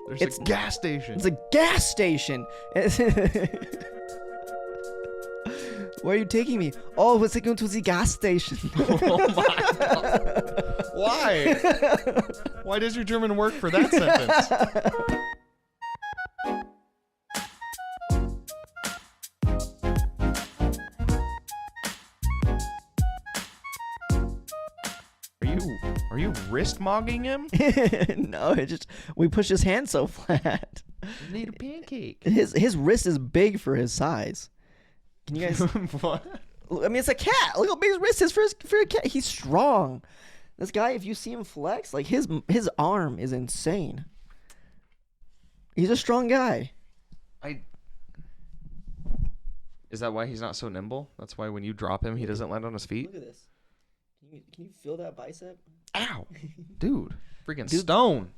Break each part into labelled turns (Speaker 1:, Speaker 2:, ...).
Speaker 1: There's a gas station.
Speaker 2: It's a gas station. Where are you taking me? Oh, we're taking to the gas station.
Speaker 1: Oh my God. Why? Why does your German work for that sentence? Are you wrist mogging him?
Speaker 2: No, we pushed his hand so flat.
Speaker 1: You need a pancake.
Speaker 2: His wrist is big for his size. Can you guys?
Speaker 1: What?
Speaker 2: I mean, it's a cat. Look how big his wrist is for a cat. He's strong. This guy, if you see him flex, like his arm is insane. He's a strong guy.
Speaker 1: Is that why he's not so nimble? That's why when you drop him, he doesn't land on his feet?
Speaker 2: Look at this. Can you feel that bicep?
Speaker 1: Ow. Dude. Freaking stone.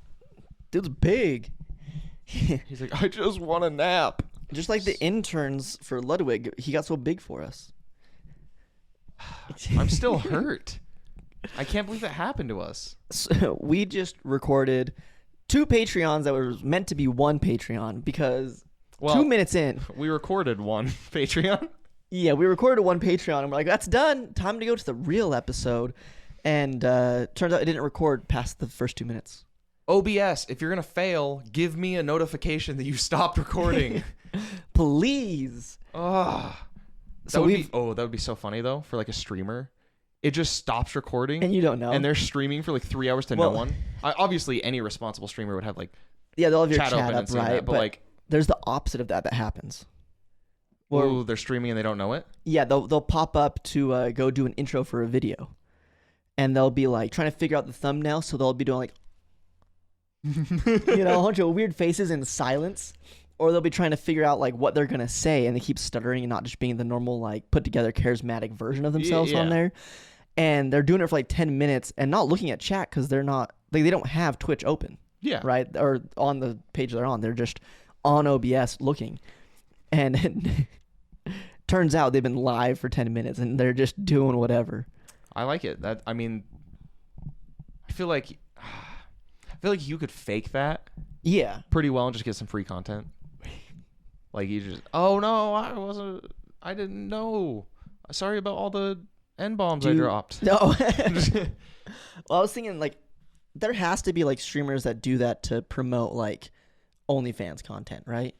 Speaker 2: Dude's big.
Speaker 1: He's like, I just want a nap.
Speaker 2: Just like the interns for Ludwig, he got so big for us.
Speaker 1: I'm still hurt. I can't believe that happened to us.
Speaker 2: So we just recorded 2 Patreons that were meant to be 1 Patreon because 2 minutes in.
Speaker 1: We recorded 1 Patreon.
Speaker 2: Yeah, we recorded 1 Patreon and we're like, that's done. Time to go to the real episode. And turns out it didn't record past the first 2 minutes.
Speaker 1: OBS, if you're going to fail, give me a notification that you stopped recording.
Speaker 2: Please.
Speaker 1: That would be so funny though for like a streamer. It just stops recording
Speaker 2: and you don't know.
Speaker 1: And they're streaming for like 3 hours to no one. Obviously any responsible streamer would have like
Speaker 2: they'll have your chat
Speaker 1: open
Speaker 2: up,
Speaker 1: and see
Speaker 2: right?
Speaker 1: that, but like
Speaker 2: there's the opposite of that happens.
Speaker 1: Well, they're streaming and they don't know it?
Speaker 2: Yeah, they'll pop up to go do an intro for a video. And they'll be like trying to figure out the thumbnail, so they'll be doing like a bunch of weird faces in silence. Or they'll be trying to figure out like what they're gonna say, and they keep stuttering and not just being the normal like put together charismatic version of themselves on there. And they're doing it for like 10 minutes and not looking at chat because they're not like they don't have Twitch open.
Speaker 1: Yeah.
Speaker 2: Right? Or on the page they're on. They're just on OBS looking. And turns out they've been live for 10 minutes and they're just doing whatever.
Speaker 1: I like it. I feel like you could fake that.
Speaker 2: Yeah.
Speaker 1: Pretty well and just get some free content. Like you just, oh no, I didn't know. Sorry about all the N-bombs I dropped.
Speaker 2: No. Well, I was thinking like there has to be like streamers that do that to promote like OnlyFans content, right?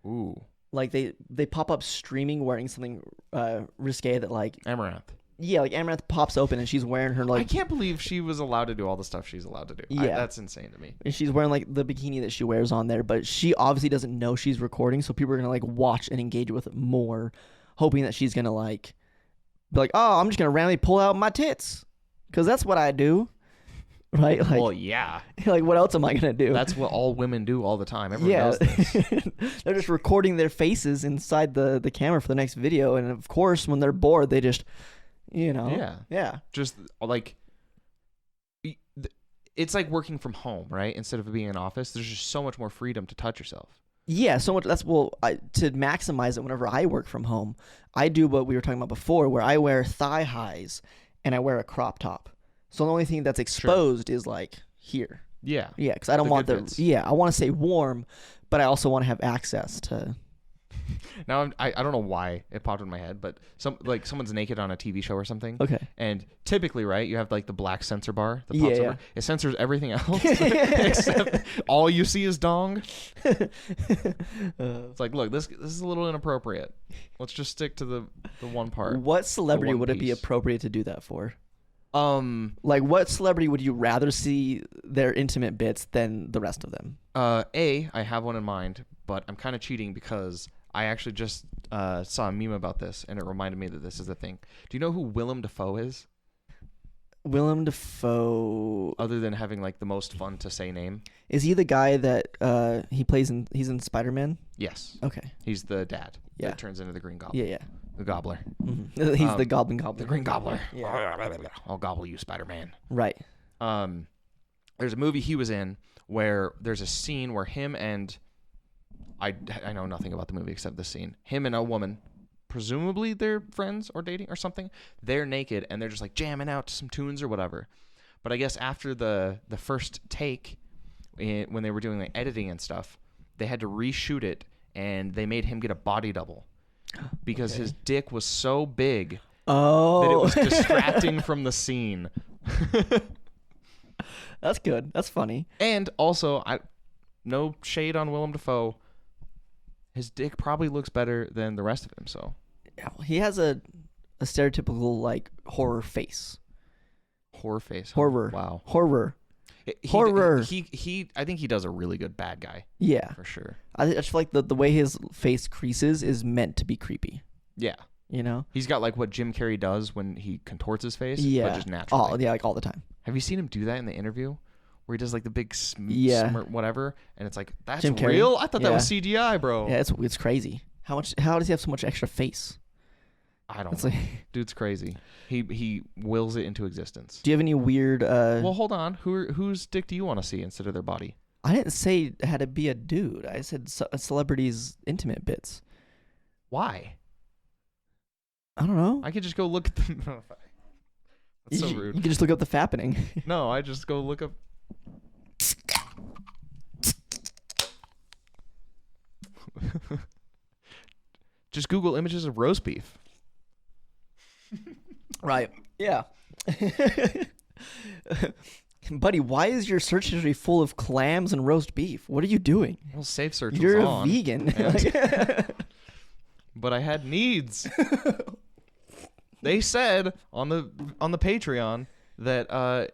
Speaker 1: Ooh.
Speaker 2: Like they pop up streaming wearing something risque that like
Speaker 1: Amaranth.
Speaker 2: Yeah, like Amaranth pops open and she's wearing her like
Speaker 1: I can't believe she was allowed to do all the stuff she's allowed to do.
Speaker 2: Yeah.
Speaker 1: That's insane to me.
Speaker 2: And she's wearing like the bikini that she wears on there, but she obviously doesn't know she's recording, so people are gonna like watch and engage with it more, hoping that she's gonna like be like, oh, I'm just gonna randomly pull out my tits, because that's what I do. Right? Like,
Speaker 1: well, yeah.
Speaker 2: Like, what else am I gonna do?
Speaker 1: That's what all women do all the time. Everyone knows this.
Speaker 2: They're just recording their faces inside the camera for the next video, and of course, when they're bored, they just, yeah.
Speaker 1: Just like, it's like working from home, right? Instead of being in an office, there's just so much more freedom to touch yourself.
Speaker 2: Yeah, so much. To maximize it. Whenever I work from home, I do what we were talking about before, where I wear thigh highs and I wear a crop top. So the only thing that's exposed is like here.
Speaker 1: Yeah.
Speaker 2: Yeah, because I don't want I want to stay warm, but I also want to have access to.
Speaker 1: Now I don't know why it popped in my head, but someone's naked on a TV show or something.
Speaker 2: Okay.
Speaker 1: And typically, right, you have like the black censor bar that
Speaker 2: pops
Speaker 1: over. It censors everything else except all you see is dong. It's like, look, this is a little inappropriate. Let's just stick to the one part.
Speaker 2: What celebrity would it be appropriate to do that for? Like what celebrity would you rather see their intimate bits than the rest of them?
Speaker 1: I have one in mind, but I'm kind of cheating because I actually just saw a meme about this, and it reminded me that this is the thing. Do you know who Willem Dafoe is?
Speaker 2: Willem Dafoe.
Speaker 1: Other than having like the most fun to say name.
Speaker 2: Is he the guy that he's in Spider-Man?
Speaker 1: Yes.
Speaker 2: Okay.
Speaker 1: He's the dad.
Speaker 2: Yeah.
Speaker 1: That turns into the Green Goblin.
Speaker 2: Yeah.
Speaker 1: The Gobbler.
Speaker 2: Mm-hmm. He's the Goblin.
Speaker 1: The Green Gobbler.
Speaker 2: Yeah.
Speaker 1: I'll gobble you, Spider-Man.
Speaker 2: Right.
Speaker 1: There's a movie he was in where there's a scene where him and I know nothing about the movie except this scene. Him and a woman, presumably they're friends or dating or something. They're naked and they're just like jamming out to some tunes or whatever. But I guess after the first take, when they were doing like editing and stuff, they had to reshoot it, and they made him get a body double because his dick was so big that it was distracting from the scene.
Speaker 2: That's good. That's funny.
Speaker 1: And also, no shade on Willem Dafoe. His dick probably looks better than the rest of him. So
Speaker 2: Yeah, well, he has a stereotypical like horror face.
Speaker 1: Horror face.
Speaker 2: Horror.
Speaker 1: Wow.
Speaker 2: Horror.
Speaker 1: Horror. He. I think he does a really good bad guy.
Speaker 2: Yeah.
Speaker 1: For sure.
Speaker 2: I just feel like the way his face creases is meant to be creepy.
Speaker 1: Yeah.
Speaker 2: You know?
Speaker 1: He's got like what Jim Carrey does when he contorts his face.
Speaker 2: Yeah.
Speaker 1: But just naturally.
Speaker 2: Oh, yeah, like all the time.
Speaker 1: Have you seen him do that in the interview? Where he does like the big whatever, and it's like, that's
Speaker 2: Jim Carrey?
Speaker 1: real? I thought that was CGI, bro.
Speaker 2: Yeah, it's crazy. How does he have so much extra face?
Speaker 1: I don't
Speaker 2: It's
Speaker 1: know.
Speaker 2: like,
Speaker 1: Dude's crazy. He wills it into existence.
Speaker 2: do you have any weird
Speaker 1: Well, hold on. Whose dick do you want to see instead of their body?
Speaker 2: I didn't say it had to be a dude. I said celebrities' intimate bits.
Speaker 1: Why?
Speaker 2: I don't know.
Speaker 1: I could just go look at them. That's so rude.
Speaker 2: You can just look up the fappening.
Speaker 1: No, I just go look up. Just Google images of roast beef.
Speaker 2: Right. Yeah. Buddy, why is your search history full of clams and roast beef? What are you doing?
Speaker 1: Well, safe search
Speaker 2: You're
Speaker 1: was
Speaker 2: a
Speaker 1: on.
Speaker 2: vegan.
Speaker 1: But I had needs. They said on the Patreon that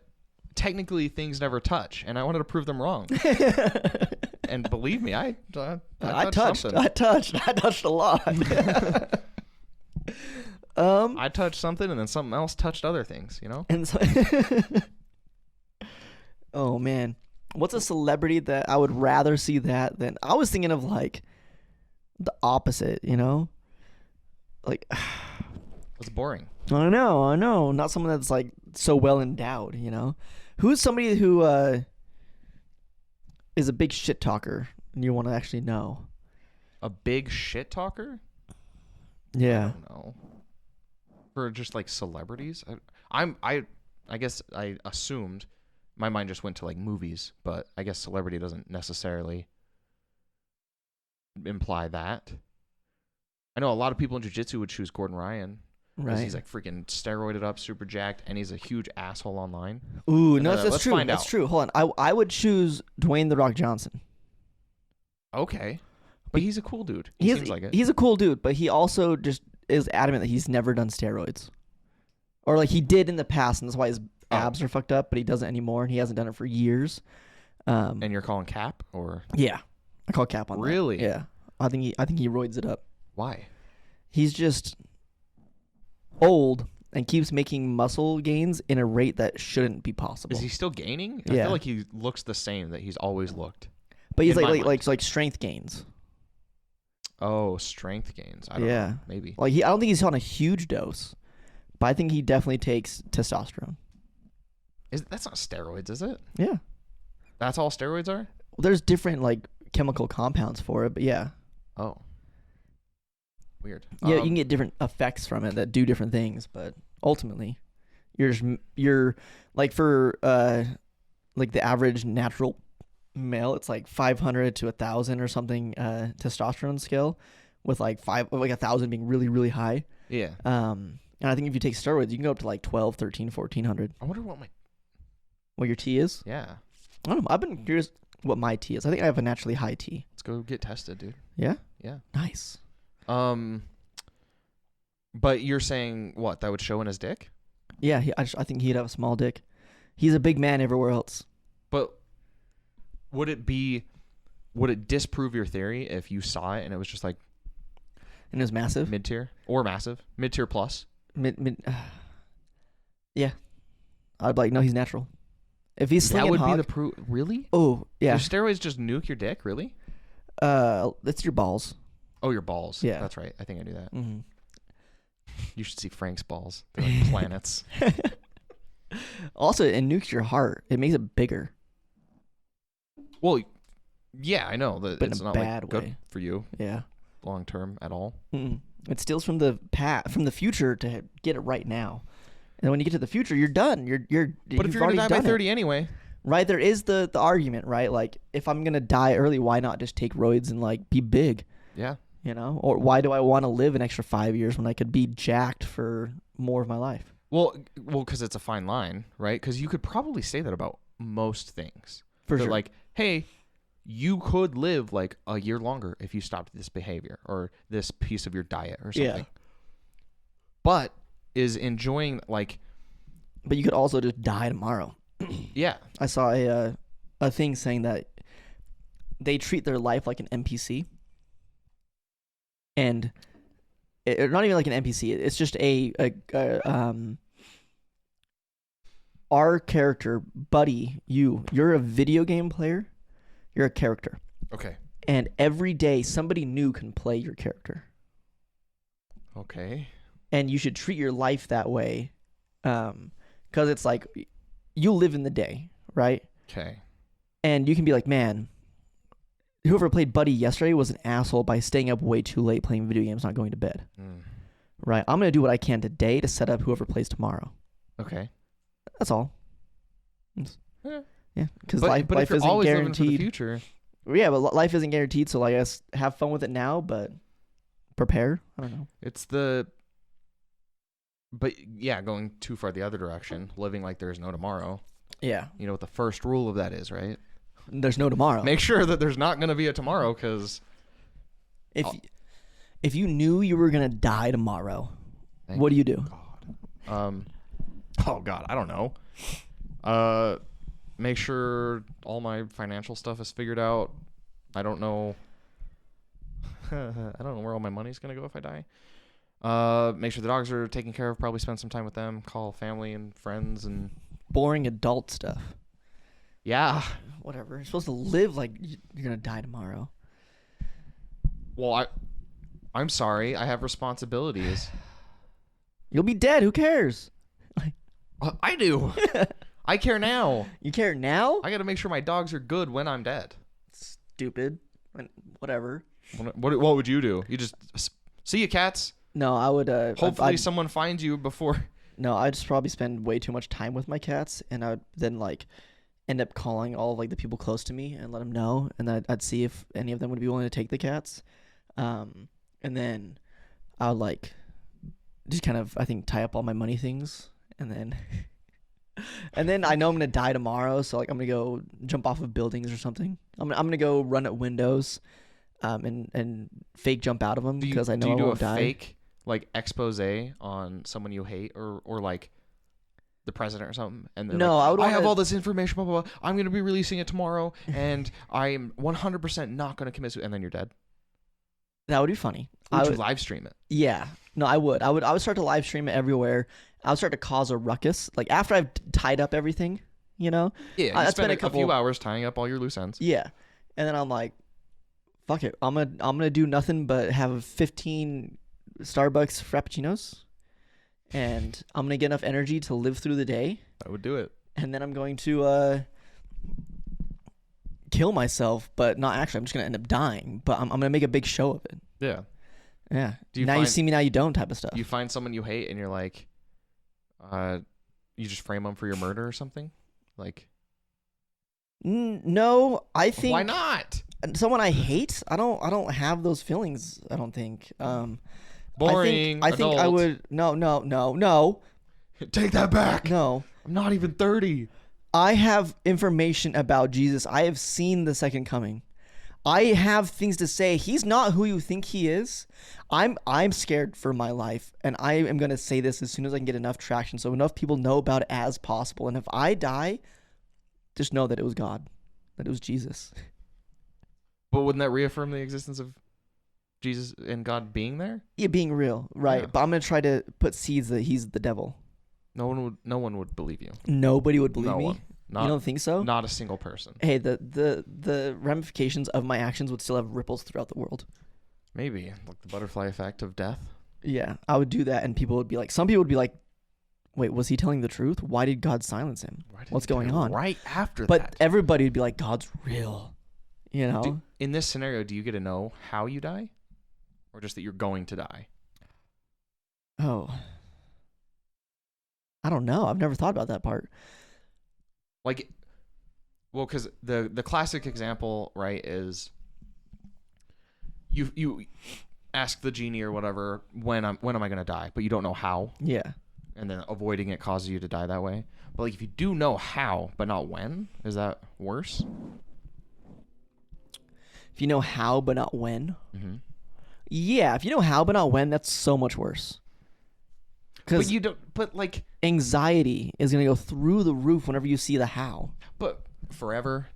Speaker 1: technically things never touch, and I wanted to prove them wrong. And believe me, I touched something.
Speaker 2: I touched a lot.
Speaker 1: I touched something, and then something else touched other things. You know.
Speaker 2: And so oh man, what's a celebrity that I would rather see that than? I was thinking of like the opposite. You know, like
Speaker 1: It's boring.
Speaker 2: I know, not someone that's like so well endowed. You know, who's somebody who is a big shit talker and you want to actually know?
Speaker 1: A big shit talker?
Speaker 2: Yeah.
Speaker 1: I don't know. For just like celebrities, I guess I assumed my mind just went to like movies, but I guess celebrity doesn't necessarily imply that. I know a lot of people in jiu-jitsu would choose Gordon Ryan.
Speaker 2: Right.
Speaker 1: He's like freaking steroided up, super jacked, and he's a huge asshole online.
Speaker 2: Ooh, no, that's
Speaker 1: let's
Speaker 2: true.
Speaker 1: find
Speaker 2: That's
Speaker 1: out.
Speaker 2: true. Hold on. I would choose Dwayne The Rock Johnson.
Speaker 1: Okay. But he's a cool dude. He seems like it.
Speaker 2: He's a cool dude, but he also just is adamant that he's never done steroids. Or like he did in the past, and that's why his abs are fucked up, but he doesn't anymore, and he hasn't done it for years.
Speaker 1: And you're calling cap or
Speaker 2: Yeah. I call cap on that.
Speaker 1: Really?
Speaker 2: Yeah. I think he roids it up.
Speaker 1: why?
Speaker 2: He's just old and keeps making muscle gains in a rate that shouldn't be possible.
Speaker 1: Is he still gaining? I
Speaker 2: Yeah.
Speaker 1: feel like he looks the same that he's always looked.
Speaker 2: But he's
Speaker 1: in my
Speaker 2: like strength gains.
Speaker 1: Oh, strength gains. I don't know. Maybe.
Speaker 2: Like I don't think he's on a huge dose, but I think he definitely takes testosterone.
Speaker 1: That's not steroids, is it?
Speaker 2: Yeah.
Speaker 1: That's all steroids are?
Speaker 2: Well, there's different like chemical compounds for it, but yeah.
Speaker 1: Oh. Weird.
Speaker 2: Yeah, you can get different effects from it that do different things, but ultimately, you're like for like the average natural male, it's like 500 to 1,000 or something testosterone scale, with like 1,000 being really really high.
Speaker 1: Yeah.
Speaker 2: And I think if you take steroids, you can go up to like 12, 13, 1,400.
Speaker 1: I wonder what
Speaker 2: What your T is?
Speaker 1: Yeah.
Speaker 2: I don't know. I've been curious what my T is. I think I have a naturally high T.
Speaker 1: Let's go get tested, dude.
Speaker 2: Yeah.
Speaker 1: Yeah.
Speaker 2: Nice.
Speaker 1: But you're saying what? That would show in his dick?
Speaker 2: Yeah. I think he'd have a small dick. He's a big man everywhere else.
Speaker 1: But would it disprove your theory if you saw it and it was just like
Speaker 2: And it was massive.
Speaker 1: mid-tier or massive? Mid-tier plus?
Speaker 2: Yeah. I'd be like, no, he's natural. If he's slinging
Speaker 1: that would
Speaker 2: hog,
Speaker 1: be the proof. Really?
Speaker 2: oh yeah.
Speaker 1: Do steroids just nuke your dick? Really?
Speaker 2: That's your balls.
Speaker 1: Oh, your balls.
Speaker 2: Yeah.
Speaker 1: That's right. I think I knew that.
Speaker 2: Mm-hmm.
Speaker 1: You should see Frank's balls. They're like planets.
Speaker 2: Also, it nukes your heart. It makes it bigger.
Speaker 1: Well, yeah, I know that
Speaker 2: But in
Speaker 1: it's
Speaker 2: a
Speaker 1: not
Speaker 2: bad
Speaker 1: like good
Speaker 2: way.
Speaker 1: for you
Speaker 2: Yeah.
Speaker 1: long term at all.
Speaker 2: Mm-mm. It steals from the future to get it right now. And when you get to the future, you're done.
Speaker 1: But if you're gonna die by 30 anyway,
Speaker 2: Right? There is the argument, right? Like, if I'm gonna die early, why not just take roids and like be big?
Speaker 1: Yeah.
Speaker 2: You know? Or why do I want to live an extra 5 years when I could be jacked for more of my life?
Speaker 1: Well, because it's a fine line, right? Because you could probably say that about most things.
Speaker 2: For
Speaker 1: That,
Speaker 2: sure.
Speaker 1: like, hey, you could live like a year longer if you stopped this behavior or this piece of your diet or something.
Speaker 2: Yeah.
Speaker 1: But is enjoying like,
Speaker 2: But you could also just die tomorrow.
Speaker 1: yeah,
Speaker 2: I saw a thing saying that they treat their life like an NPC, and not even like an NPC. It's just our character, Buddy. You're a video game player. You're a character,
Speaker 1: okay,
Speaker 2: and every day somebody new can play your character,
Speaker 1: okay,
Speaker 2: and you should treat your life that way, because it's like you live in the day, right?
Speaker 1: okay,
Speaker 2: And you can be like, man, whoever played Buddy yesterday was an asshole by staying up way too late playing video games, not going to bed. Right? I'm going to do what I can today to set up whoever plays tomorrow.
Speaker 1: okay.
Speaker 2: That's all.
Speaker 1: Yeah.
Speaker 2: Yeah, because
Speaker 1: But
Speaker 2: life
Speaker 1: if you're
Speaker 2: isn't
Speaker 1: always living for the
Speaker 2: guaranteed.
Speaker 1: future,
Speaker 2: Yeah, but life isn't guaranteed, so like, I guess have fun with it now, but prepare. I don't know.
Speaker 1: it's the. But yeah, going too far the other direction, living like there's no tomorrow.
Speaker 2: Yeah.
Speaker 1: You know what the first rule of that is, right?
Speaker 2: There's no tomorrow.
Speaker 1: Make sure that there's not going to be a tomorrow, because
Speaker 2: If you knew you were going to die tomorrow,
Speaker 1: Thank
Speaker 2: what do you do?
Speaker 1: God. Oh God, I don't know. Make sure all my financial stuff is figured out. I don't know. I don't know where all my money's gonna go if I die. Make sure the dogs are taken care of. Probably spend some time with them. Call family and friends and
Speaker 2: Boring adult stuff.
Speaker 1: yeah.
Speaker 2: Whatever. You're supposed to live like you're going to die tomorrow.
Speaker 1: Well, I'm sorry. I have responsibilities.
Speaker 2: You'll be dead. Who cares?
Speaker 1: I do. I care now.
Speaker 2: You care now?
Speaker 1: I got to make sure my dogs are good when I'm dead.
Speaker 2: Stupid. Whatever.
Speaker 1: What would you do? You just see you, cats.
Speaker 2: No, I would.
Speaker 1: Hopefully, someone finds you before.
Speaker 2: No, I'd just probably spend way too much time with my cats, and I would then like end up calling all of like the people close to me and let them know, and then I'd see if any of them would be willing to take the cats, and then I would like just kind of, I think, tie up all my money things, and then and then I know I'm gonna die tomorrow, so like I'm gonna go jump off of buildings or something. I'm gonna go run at windows, and fake jump out of them because I know I won't die.
Speaker 1: Fake like expose on someone you hate or like the president or something, and
Speaker 2: No,
Speaker 1: like,
Speaker 2: I
Speaker 1: have all this information, blah blah blah. I'm gonna be releasing it tomorrow, and I'm 100% not gonna commit suicide, and then you're dead.
Speaker 2: That would be funny.
Speaker 1: Would you live stream it?
Speaker 2: Yeah. No, I would. I would start to live stream it everywhere. I would start to cause a ruckus. Like after I've tied up everything, you know?
Speaker 1: Yeah,
Speaker 2: I'd
Speaker 1: you spend
Speaker 2: spend
Speaker 1: a few hours tying up all your loose ends.
Speaker 2: Yeah. And then I'm like, fuck it. I'm gonna do nothing but have 15 Starbucks Frappuccinos. And I'm gonna get enough energy to live through the day.
Speaker 1: I would do it.
Speaker 2: And then I'm going to kill myself, but not actually. I'm just gonna end up dying. But I'm gonna make a big show of it.
Speaker 1: Yeah.
Speaker 2: Yeah.
Speaker 1: Do you
Speaker 2: now you
Speaker 1: find-
Speaker 2: see me, now you don't type of stuff.
Speaker 1: You find someone you hate, and you're like, you just frame them for your murder or something, like.
Speaker 2: No, I think.
Speaker 1: Why not?
Speaker 2: Someone I hate, I don't have those feelings. I don't think.
Speaker 1: Boring.
Speaker 2: I think I
Speaker 1: adult.
Speaker 2: would. No.
Speaker 1: Take that back.
Speaker 2: No.
Speaker 1: I'm not even 30.
Speaker 2: I have information about Jesus. I have seen the second coming. I have things to say. He's not who you think he is. I'm scared for my life, and I am gonna say this as soon as I can get enough traction, so enough people know about it as possible. And if I die, just know that it was God, that it was Jesus.
Speaker 1: But wouldn't that reaffirm the existence of Jesus and God being there?
Speaker 2: Yeah, being real, right?
Speaker 1: Yeah.
Speaker 2: But I'm gonna try to put seeds that he's the devil.
Speaker 1: No one would believe you.
Speaker 2: Nobody would believe
Speaker 1: No
Speaker 2: me.
Speaker 1: one. Not,
Speaker 2: You don't think so?
Speaker 1: Not a single person.
Speaker 2: Hey, the ramifications of my actions would still have ripples throughout the world.
Speaker 1: Maybe like the butterfly effect of death.
Speaker 2: Yeah, I would do that, and people would be like, some people would be like, wait, was he telling the truth? Why did God silence him?
Speaker 1: Why did
Speaker 2: What's
Speaker 1: he do
Speaker 2: going
Speaker 1: it
Speaker 2: on?
Speaker 1: Right after
Speaker 2: But
Speaker 1: that.
Speaker 2: everybody would be like, God's real. You know?
Speaker 1: In this scenario, do you get to know how you die, or just that you're going to die?
Speaker 2: Oh. I don't know. I've never thought about that part.
Speaker 1: Like, Well, because the classic example, right, is you ask the genie or whatever when am I gonna die, but you don't know how,
Speaker 2: Yeah.
Speaker 1: and then avoiding it causes you to die that way. But like if you do know how but not when, is that worse?
Speaker 2: If you know how but not when.
Speaker 1: Mm-hmm.
Speaker 2: Yeah, if you know how but not when, that's so much worse.
Speaker 1: But
Speaker 2: Because
Speaker 1: you don't. But like.
Speaker 2: anxiety is gonna go through the roof whenever you see the how.
Speaker 1: But forever.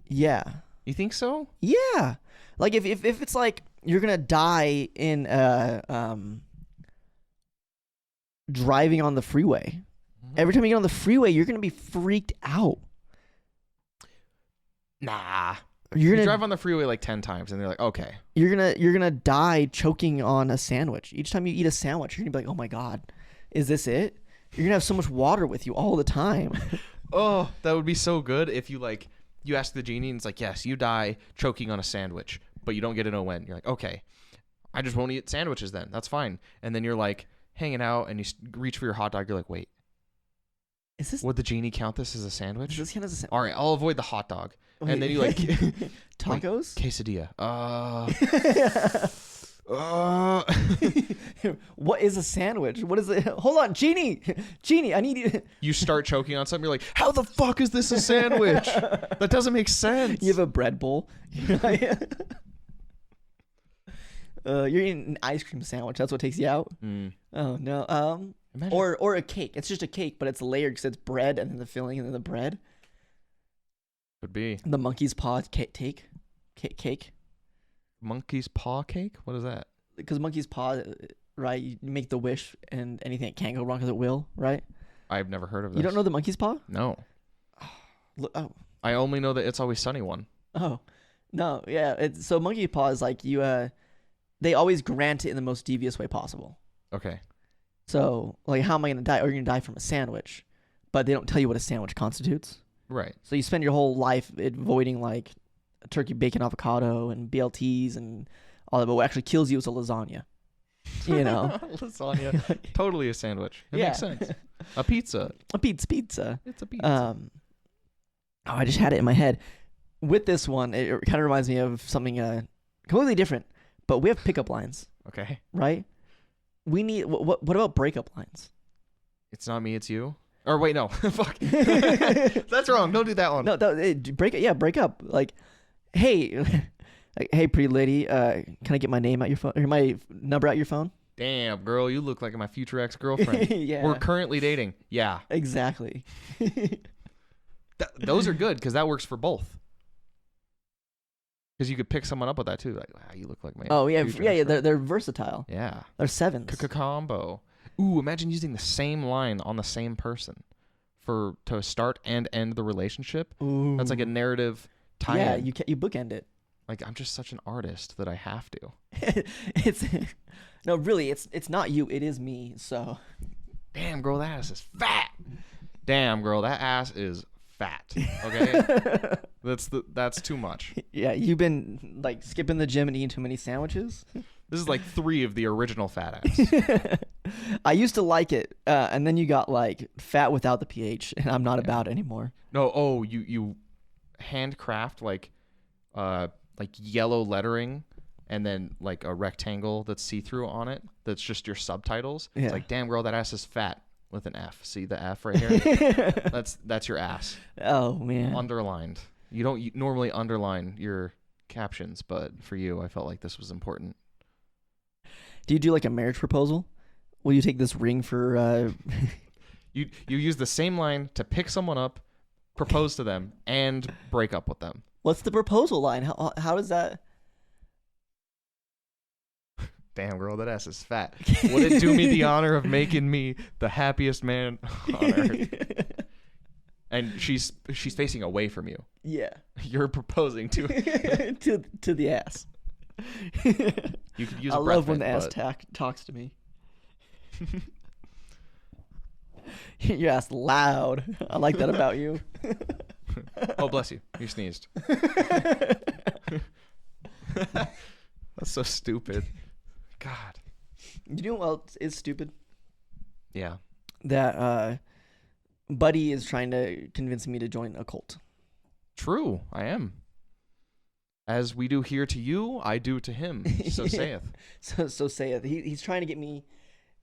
Speaker 2: Yeah.
Speaker 1: You think so?
Speaker 2: Yeah. Like if it's like you're gonna die in driving on the freeway. Every time you get on the freeway, you're gonna be freaked out.
Speaker 1: Nah.
Speaker 2: You're
Speaker 1: You
Speaker 2: gonna
Speaker 1: drive on the freeway like 10 times, and they're like, okay.
Speaker 2: you're gonna die choking on a sandwich. Each time you eat a sandwich, you're gonna be like, oh my god, is this it? You're gonna have so much water with you all the time.
Speaker 1: Oh, that would be so good if you ask the genie, and it's like, yes, you die choking on a sandwich, but you don't get to know when. You're like, okay, I just won't eat sandwiches then. That's fine. And then you're like hanging out, and you reach for your hot dog. You're like, wait,
Speaker 2: Is this
Speaker 1: would the genie count this as a sandwich?
Speaker 2: Does this count as a sandwich?
Speaker 1: All right, I'll avoid the hot dog. And then you like
Speaker 2: tacos?
Speaker 1: quesadilla.
Speaker 2: What is a sandwich? What is it? Hold on, Genie, I need you.
Speaker 1: You start choking on something. You're like, how the fuck is this a sandwich? That doesn't make sense.
Speaker 2: You have a bread bowl. You're eating an ice cream sandwich. That's what takes you out. Oh no.
Speaker 1: Imagine.
Speaker 2: Or a cake. It's just a cake, but it's layered because it's bread and then the filling and then the bread.
Speaker 1: Could be
Speaker 2: The monkey's paw cake.
Speaker 1: monkey's paw cake. What is that?
Speaker 2: Because monkey's paw, right? You make the wish and anything that can't go wrong because it will, right?
Speaker 1: I've never heard of this.
Speaker 2: You don't know the monkey's paw?
Speaker 1: No.
Speaker 2: Oh.
Speaker 1: I only know that It's Always Sunny one.
Speaker 2: Oh, no, yeah. So monkey paw is like you. They always grant it in the most devious way possible.
Speaker 1: Okay.
Speaker 2: So like, how am I gonna die? Or you're gonna die from a sandwich, but they don't tell you what a sandwich constitutes.
Speaker 1: Right.
Speaker 2: So you spend your whole life avoiding like turkey, bacon, avocado, and BLTs and all that. But what actually kills you is a lasagna. You know,
Speaker 1: lasagna. Totally a sandwich. It makes sense. A pizza.
Speaker 2: A pizza.
Speaker 1: It's a pizza.
Speaker 2: Oh, I just had it in my head. With this one, it kind of reminds me of something completely different. But we have pickup lines,
Speaker 1: Okay.
Speaker 2: right? We need what about breakup lines?
Speaker 1: It's not me, it's you. Or wait, no. Fuck. That's wrong. Don't do that one.
Speaker 2: No, break up. Like, hey, hey, pretty lady, can I get my name out your phone or my number out your phone?
Speaker 1: Damn, girl, you look like my future ex-girlfriend.
Speaker 2: Yeah.
Speaker 1: We're currently dating. Yeah.
Speaker 2: Exactly.
Speaker 1: Those are good because that works for both. Because you could pick someone up with that too. Like, wow, you look like my
Speaker 2: Oh yeah,
Speaker 1: future
Speaker 2: yeah.
Speaker 1: ex-girlfriend.
Speaker 2: They're versatile.
Speaker 1: Yeah.
Speaker 2: They're sevens.
Speaker 1: Combo. Ooh, imagine using the same line on the same person to start and end the relationship.
Speaker 2: Ooh.
Speaker 1: That's like a narrative tie-in.
Speaker 2: Yeah, you bookend it.
Speaker 1: Like, I'm just such an artist that I have to.
Speaker 2: It's no, really, it's not you. It is me. So.
Speaker 1: Damn, girl, that ass is fat. Damn, girl, that ass is fat. Okay, that's too much.
Speaker 2: Yeah, you've been like skipping the gym and eating too many sandwiches.
Speaker 1: This is like 3 of the original fat ass.
Speaker 2: I used to like it, and then you got like fat without the pH, and I'm not about it anymore.
Speaker 1: No, oh, you handcraft like yellow lettering, and then like a rectangle that's see-through on it. That's just your subtitles.
Speaker 2: Yeah.
Speaker 1: It's like, damn, girl, that ass is fat with an F. See the F right here? That's your ass.
Speaker 2: Oh man.
Speaker 1: Underlined. You don't normally underline your captions, but for you, I felt like this was important.
Speaker 2: Do you do like a marriage proposal? Will you take this ring for?
Speaker 1: You use the same line to pick someone up, propose to them, and break up with them.
Speaker 2: What's the proposal line? How does that?
Speaker 1: Damn, girl, that ass is fat. Would it do me the honor of making me the happiest man on earth? And she's facing away from you.
Speaker 2: Yeah.
Speaker 1: You're proposing to
Speaker 2: to the ass.
Speaker 1: You could use.
Speaker 2: I
Speaker 1: a breath
Speaker 2: love when the
Speaker 1: mint,
Speaker 2: ass talks to me. Your ass loud. I like that about you.
Speaker 1: Oh, bless you. You sneezed. That's so stupid. God.
Speaker 2: You know what else is stupid?
Speaker 1: Yeah.
Speaker 2: That Buddy is trying to convince me to join a cult.
Speaker 1: True, I am. As we do here to you, I do to him. So saith.
Speaker 2: So saith. He's trying to get me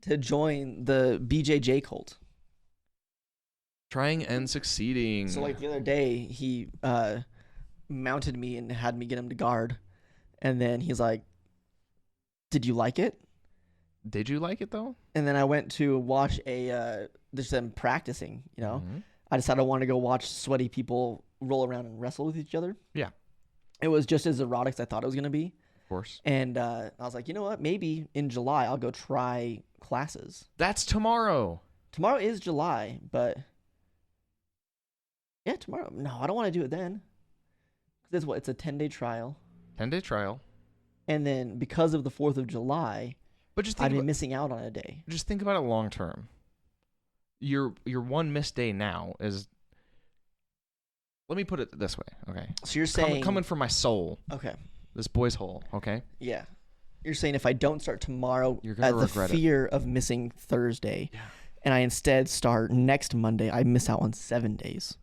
Speaker 2: to join the BJJ cult.
Speaker 1: Trying and succeeding.
Speaker 2: So like the other day, he mounted me and had me get him to guard, and then he's like, "Did you like it?"
Speaker 1: Did you like it though?
Speaker 2: And then I went to watch just them practicing. You know,
Speaker 1: Mhm.
Speaker 2: I decided I wanted to go watch sweaty people roll around and wrestle with each other.
Speaker 1: Yeah.
Speaker 2: It was just as erotic as I thought it was gonna be.
Speaker 1: Of course.
Speaker 2: And I was like, you know what? Maybe in July I'll go try classes.
Speaker 1: That's tomorrow.
Speaker 2: Tomorrow is July, but yeah, tomorrow. No, I don't want to do it then. This what? It's a 10-day trial,
Speaker 1: 10-day trial.
Speaker 2: and then because of the 4th of July,
Speaker 1: But just
Speaker 2: I'd
Speaker 1: think
Speaker 2: be
Speaker 1: about,
Speaker 2: missing out on a day.
Speaker 1: just think about it long term. Your one missed day now is. Let me put it this way, okay?
Speaker 2: So you're saying
Speaker 1: Coming from my soul,
Speaker 2: okay,
Speaker 1: this boy's hole, okay?
Speaker 2: yeah. You're saying if I don't start tomorrow,
Speaker 1: You're gonna
Speaker 2: at the
Speaker 1: regret it.
Speaker 2: fear of missing Thursday,
Speaker 1: Yeah.
Speaker 2: and I instead start next Monday, I miss out on 7 days.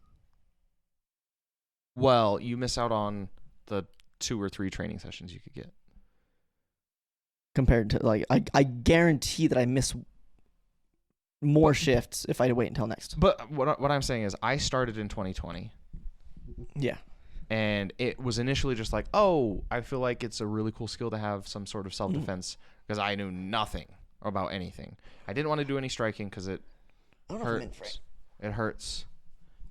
Speaker 1: Well, you miss out on the 2 or 3 training sessions you could get.
Speaker 2: Compared to like, I guarantee that I miss more shifts if I wait until next.
Speaker 1: But what I'm saying is, I started in 2020,
Speaker 2: Yeah.
Speaker 1: and it was initially just like, oh, I feel like it's a really cool skill to have some sort of self-defense because I knew nothing about anything. I didn't want to do any striking because it
Speaker 2: I don't know if I'm in for
Speaker 1: hurts.
Speaker 2: it.
Speaker 1: It hurts,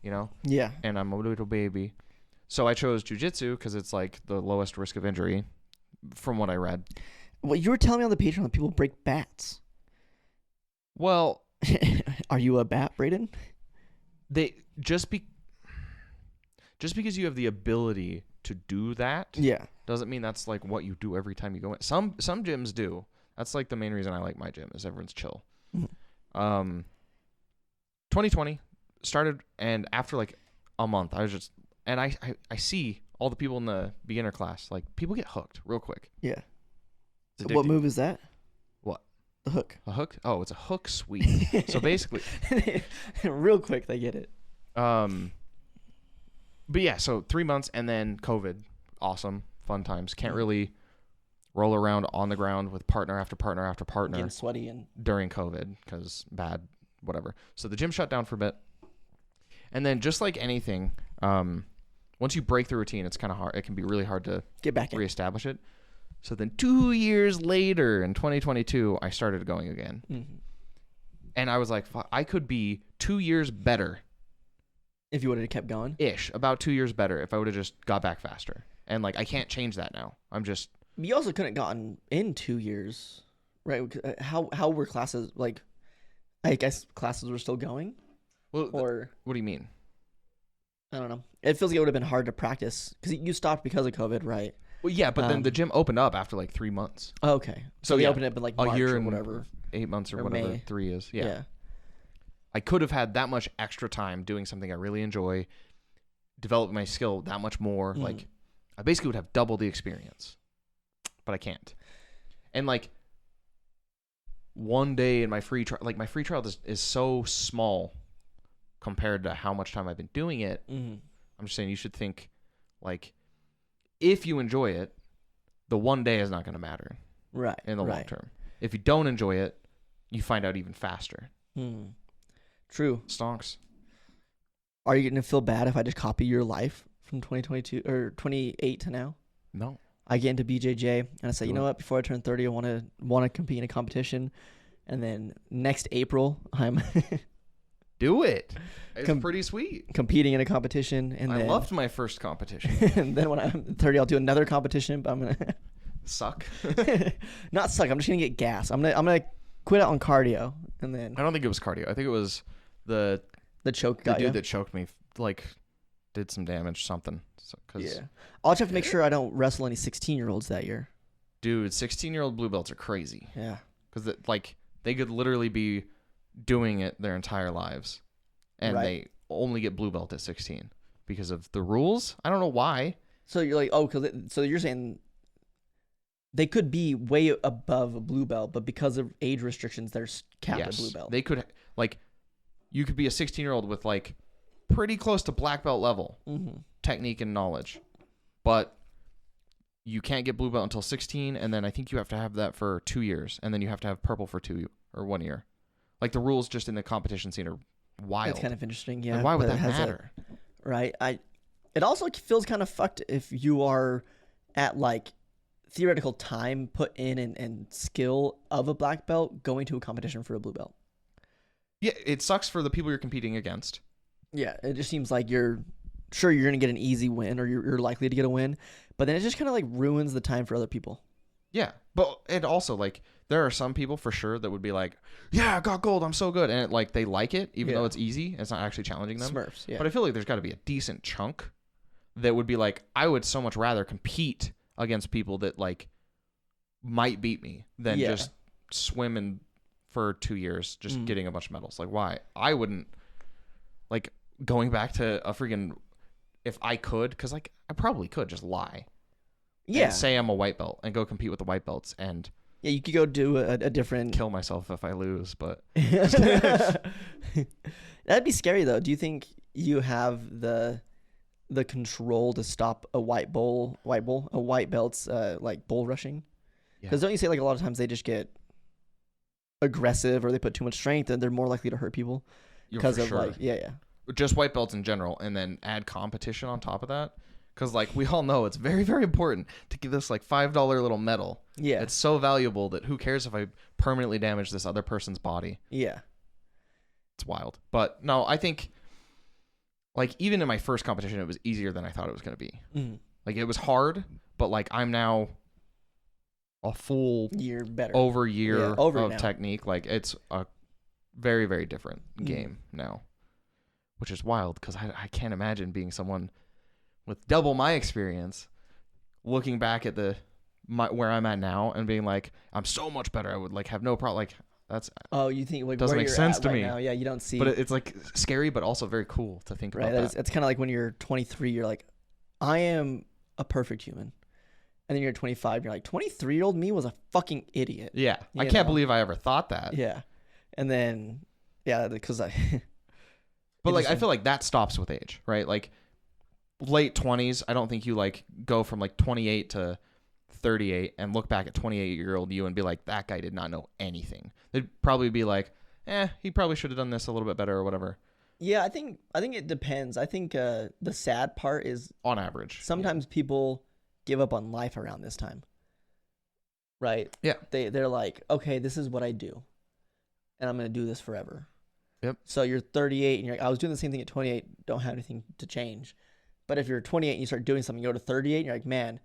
Speaker 1: you know.
Speaker 2: Yeah.
Speaker 1: And I'm a little baby, so I chose jujitsu because it's like the lowest risk of injury, from what I read.
Speaker 2: Well, you were telling me on the Patreon that people break bats.
Speaker 1: Well,
Speaker 2: Are you a bat, Brayden?
Speaker 1: they just because you have the ability to do that
Speaker 2: Yeah.
Speaker 1: doesn't mean that's like what you do every time you go in. Some gyms do. That's like the main reason I like my gym is everyone's chill.
Speaker 2: Mhm.
Speaker 1: 2020 started, and after like a month, I was just, and I see all the people in the beginner class, like people get hooked real quick.
Speaker 2: Yeah.
Speaker 1: It's
Speaker 2: What
Speaker 1: addicting.
Speaker 2: move is that?
Speaker 1: What?
Speaker 2: The hook.
Speaker 1: A hook? Oh, it's a hook sweep. So basically,
Speaker 2: real quick, they get it.
Speaker 1: but yeah, so 3 months and then COVID. Awesome, fun times. Can't really roll around on the ground with partner after partner after partner
Speaker 2: Getting sweaty and
Speaker 1: during COVID because bad, whatever. So the gym shut down for a bit. And then just like anything, once you break the routine, it's kind of hard. It can be really hard to
Speaker 2: get back in.
Speaker 1: reestablish it. So then 2 years later in 2022, I started going again.
Speaker 2: Mm-hmm.
Speaker 1: And I was like, fuck, I could be 2 years better
Speaker 2: If you would have kept going.
Speaker 1: ish, about 2 years better if I would have just got back faster. And like, I can't change that now. I'm just,
Speaker 2: You also couldn't gotten in 2 years, right? How were classes like? I guess classes were still going,
Speaker 1: well,
Speaker 2: or
Speaker 1: what do you mean?
Speaker 2: I don't know. It feels like it would have been hard to practice because you stopped because of COVID, right?
Speaker 1: Well, yeah, but then the gym opened up after like 3 months.
Speaker 2: Oh, okay.
Speaker 1: So
Speaker 2: they
Speaker 1: yeah,
Speaker 2: opened it in like
Speaker 1: a
Speaker 2: March
Speaker 1: year
Speaker 2: or
Speaker 1: and
Speaker 2: whatever.
Speaker 1: 8 months or
Speaker 2: Or
Speaker 1: whatever
Speaker 2: May.
Speaker 1: 3 is. Yeah.
Speaker 2: Yeah.
Speaker 1: I could have had that much extra time doing something I really enjoy, develop my skill that much more.
Speaker 2: Mhm.
Speaker 1: Like, I basically would have double the experience, but I can't. And like, one day in my free trial, like my free trial is so small compared to how much time I've been doing it.
Speaker 2: Mm-hmm.
Speaker 1: I'm just saying you should think, like, if you enjoy it, the one day is not going to matter
Speaker 2: Right.
Speaker 1: in the long
Speaker 2: right.
Speaker 1: term. If you don't enjoy it, you find out even faster.
Speaker 2: Mm. True.
Speaker 1: Stonks.
Speaker 2: Are you going to feel bad if I just copy your life from 2022 or 28 to now?
Speaker 1: No.
Speaker 2: I get into BJJ and I say,
Speaker 1: Do
Speaker 2: you know
Speaker 1: it.
Speaker 2: what? Before I turn 30, I want to compete in a competition, and then next April I'm
Speaker 1: Do it. It's
Speaker 2: Com-
Speaker 1: pretty sweet.
Speaker 2: competing in a competition, and
Speaker 1: I
Speaker 2: then
Speaker 1: loved my first competition.
Speaker 2: and then when I'm 30, I'll do another competition, but I'm gonna
Speaker 1: Suck.
Speaker 2: not suck. I'm just gonna get gas. I'm gonna quit out on cardio, and then
Speaker 1: I don't think it was cardio. I think it was the
Speaker 2: the choke
Speaker 1: the
Speaker 2: got
Speaker 1: dude
Speaker 2: you.
Speaker 1: that choked me, like, did some damage, something. Cause,
Speaker 2: Yeah. I'll just have to make sure I don't wrestle any 16-year-olds that year.
Speaker 1: dude, 16-year-old blue belts are crazy.
Speaker 2: Yeah.
Speaker 1: Because, like, they could literally be doing it their entire lives. And
Speaker 2: Right.
Speaker 1: they only get blue belt at 16 because of the rules. I don't know why.
Speaker 2: So you're like, oh, so you're saying they could be way above a blue belt, but because of age restrictions, they're capped at blue belt.
Speaker 1: They could, like, you could be a 16-year-old with, like, pretty close to black belt level.
Speaker 2: Mm-hmm.
Speaker 1: technique and knowledge, but you can't get blue belt until 16, and then I think you have to have that for 2 years, and then you have to have purple for 1 year. Like the rules just in the competition scene are wild.
Speaker 2: It's kind of interesting, yeah.
Speaker 1: Like, why would
Speaker 2: but
Speaker 1: that matter?
Speaker 2: Right. It also feels kind of fucked if you are at like theoretical time put in and skill of a black belt going to a competition for a blue belt.
Speaker 1: Yeah, it sucks for the people you're competing against.
Speaker 2: Yeah, it just seems like you're going to get an easy win, or you're likely to get a win, but then it just kind of like ruins the time for other people.
Speaker 1: Yeah, but it also, like, there are some people for sure that would be like, yeah, I got gold, I'm so good. And they like it, even though it's easy. It's not actually challenging them.
Speaker 2: Smurfs, yeah.
Speaker 1: But I feel like there's got to be a decent chunk that would be like, I would so much rather compete against people that, like, might beat me than just swim for 2 years, just getting a bunch of medals. Like, why? I wouldn't, like, going back to a freaking, if I could, because, like, I probably could just lie.
Speaker 2: Yeah.
Speaker 1: And say I'm a white belt and go compete with the white belts and
Speaker 2: yeah, you could go do a different...
Speaker 1: kill myself if I lose, but...
Speaker 2: That'd be scary, though. Do you think you have the control to stop a white belt's like bull rushing? Because don't you say, like, a lot of times they just get aggressive or they put too much strength and they're more likely to hurt people because of like
Speaker 1: just white belts in general, and then add competition on top of that. Because, like, we all know it's very, very important to give this, like, $5 little medal.
Speaker 2: Yeah.
Speaker 1: It's so valuable that who cares if I permanently damage this other person's body?
Speaker 2: Yeah.
Speaker 1: It's wild. But, no, I think, like, even in my first competition, it was easier than I thought it was going to be.
Speaker 2: Mm.
Speaker 1: Like, it was hard, but, like, I'm now a full
Speaker 2: year better.
Speaker 1: Over of
Speaker 2: now.
Speaker 1: technique. Like, it's a very, very different game now, which is wild because I can't imagine being someone with double my experience, looking back at where I'm at now and being like, I'm so much better. I would, like, have no problem. Like, that's...
Speaker 2: Oh, you think, like,
Speaker 1: doesn't
Speaker 2: where
Speaker 1: make
Speaker 2: you're
Speaker 1: sense
Speaker 2: at
Speaker 1: to
Speaker 2: right
Speaker 1: me.
Speaker 2: Now. Yeah, you don't see...
Speaker 1: But it's, like, scary, but also very cool to think about that.
Speaker 2: It's kind of like when you're 23, you're like, I am a perfect human. And then you're 25, you're like, 23-year-old me was a fucking idiot.
Speaker 1: Yeah. I can't believe I ever thought that.
Speaker 2: Yeah. And then, because I...
Speaker 1: But, like, I feel like that stops with age, right? Like, late 20s, I don't think you, like, go from, like, 28 to 38 and look back at 28-year-old you and be like, that guy did not know anything. They'd probably be like, he probably should have done this a little bit better or whatever.
Speaker 2: Yeah, I think it depends. I think the sad part is,
Speaker 1: on average,
Speaker 2: sometimes people give up on life around this time. Right?
Speaker 1: Yeah.
Speaker 2: They're like, okay, this is what I do, and I'm going to do this forever.
Speaker 1: Yep.
Speaker 2: So you're 38 and you're like, I was doing the same thing at 28, don't have anything to change. But if you're 28 and you start doing something, you go to 38 and you're like, man,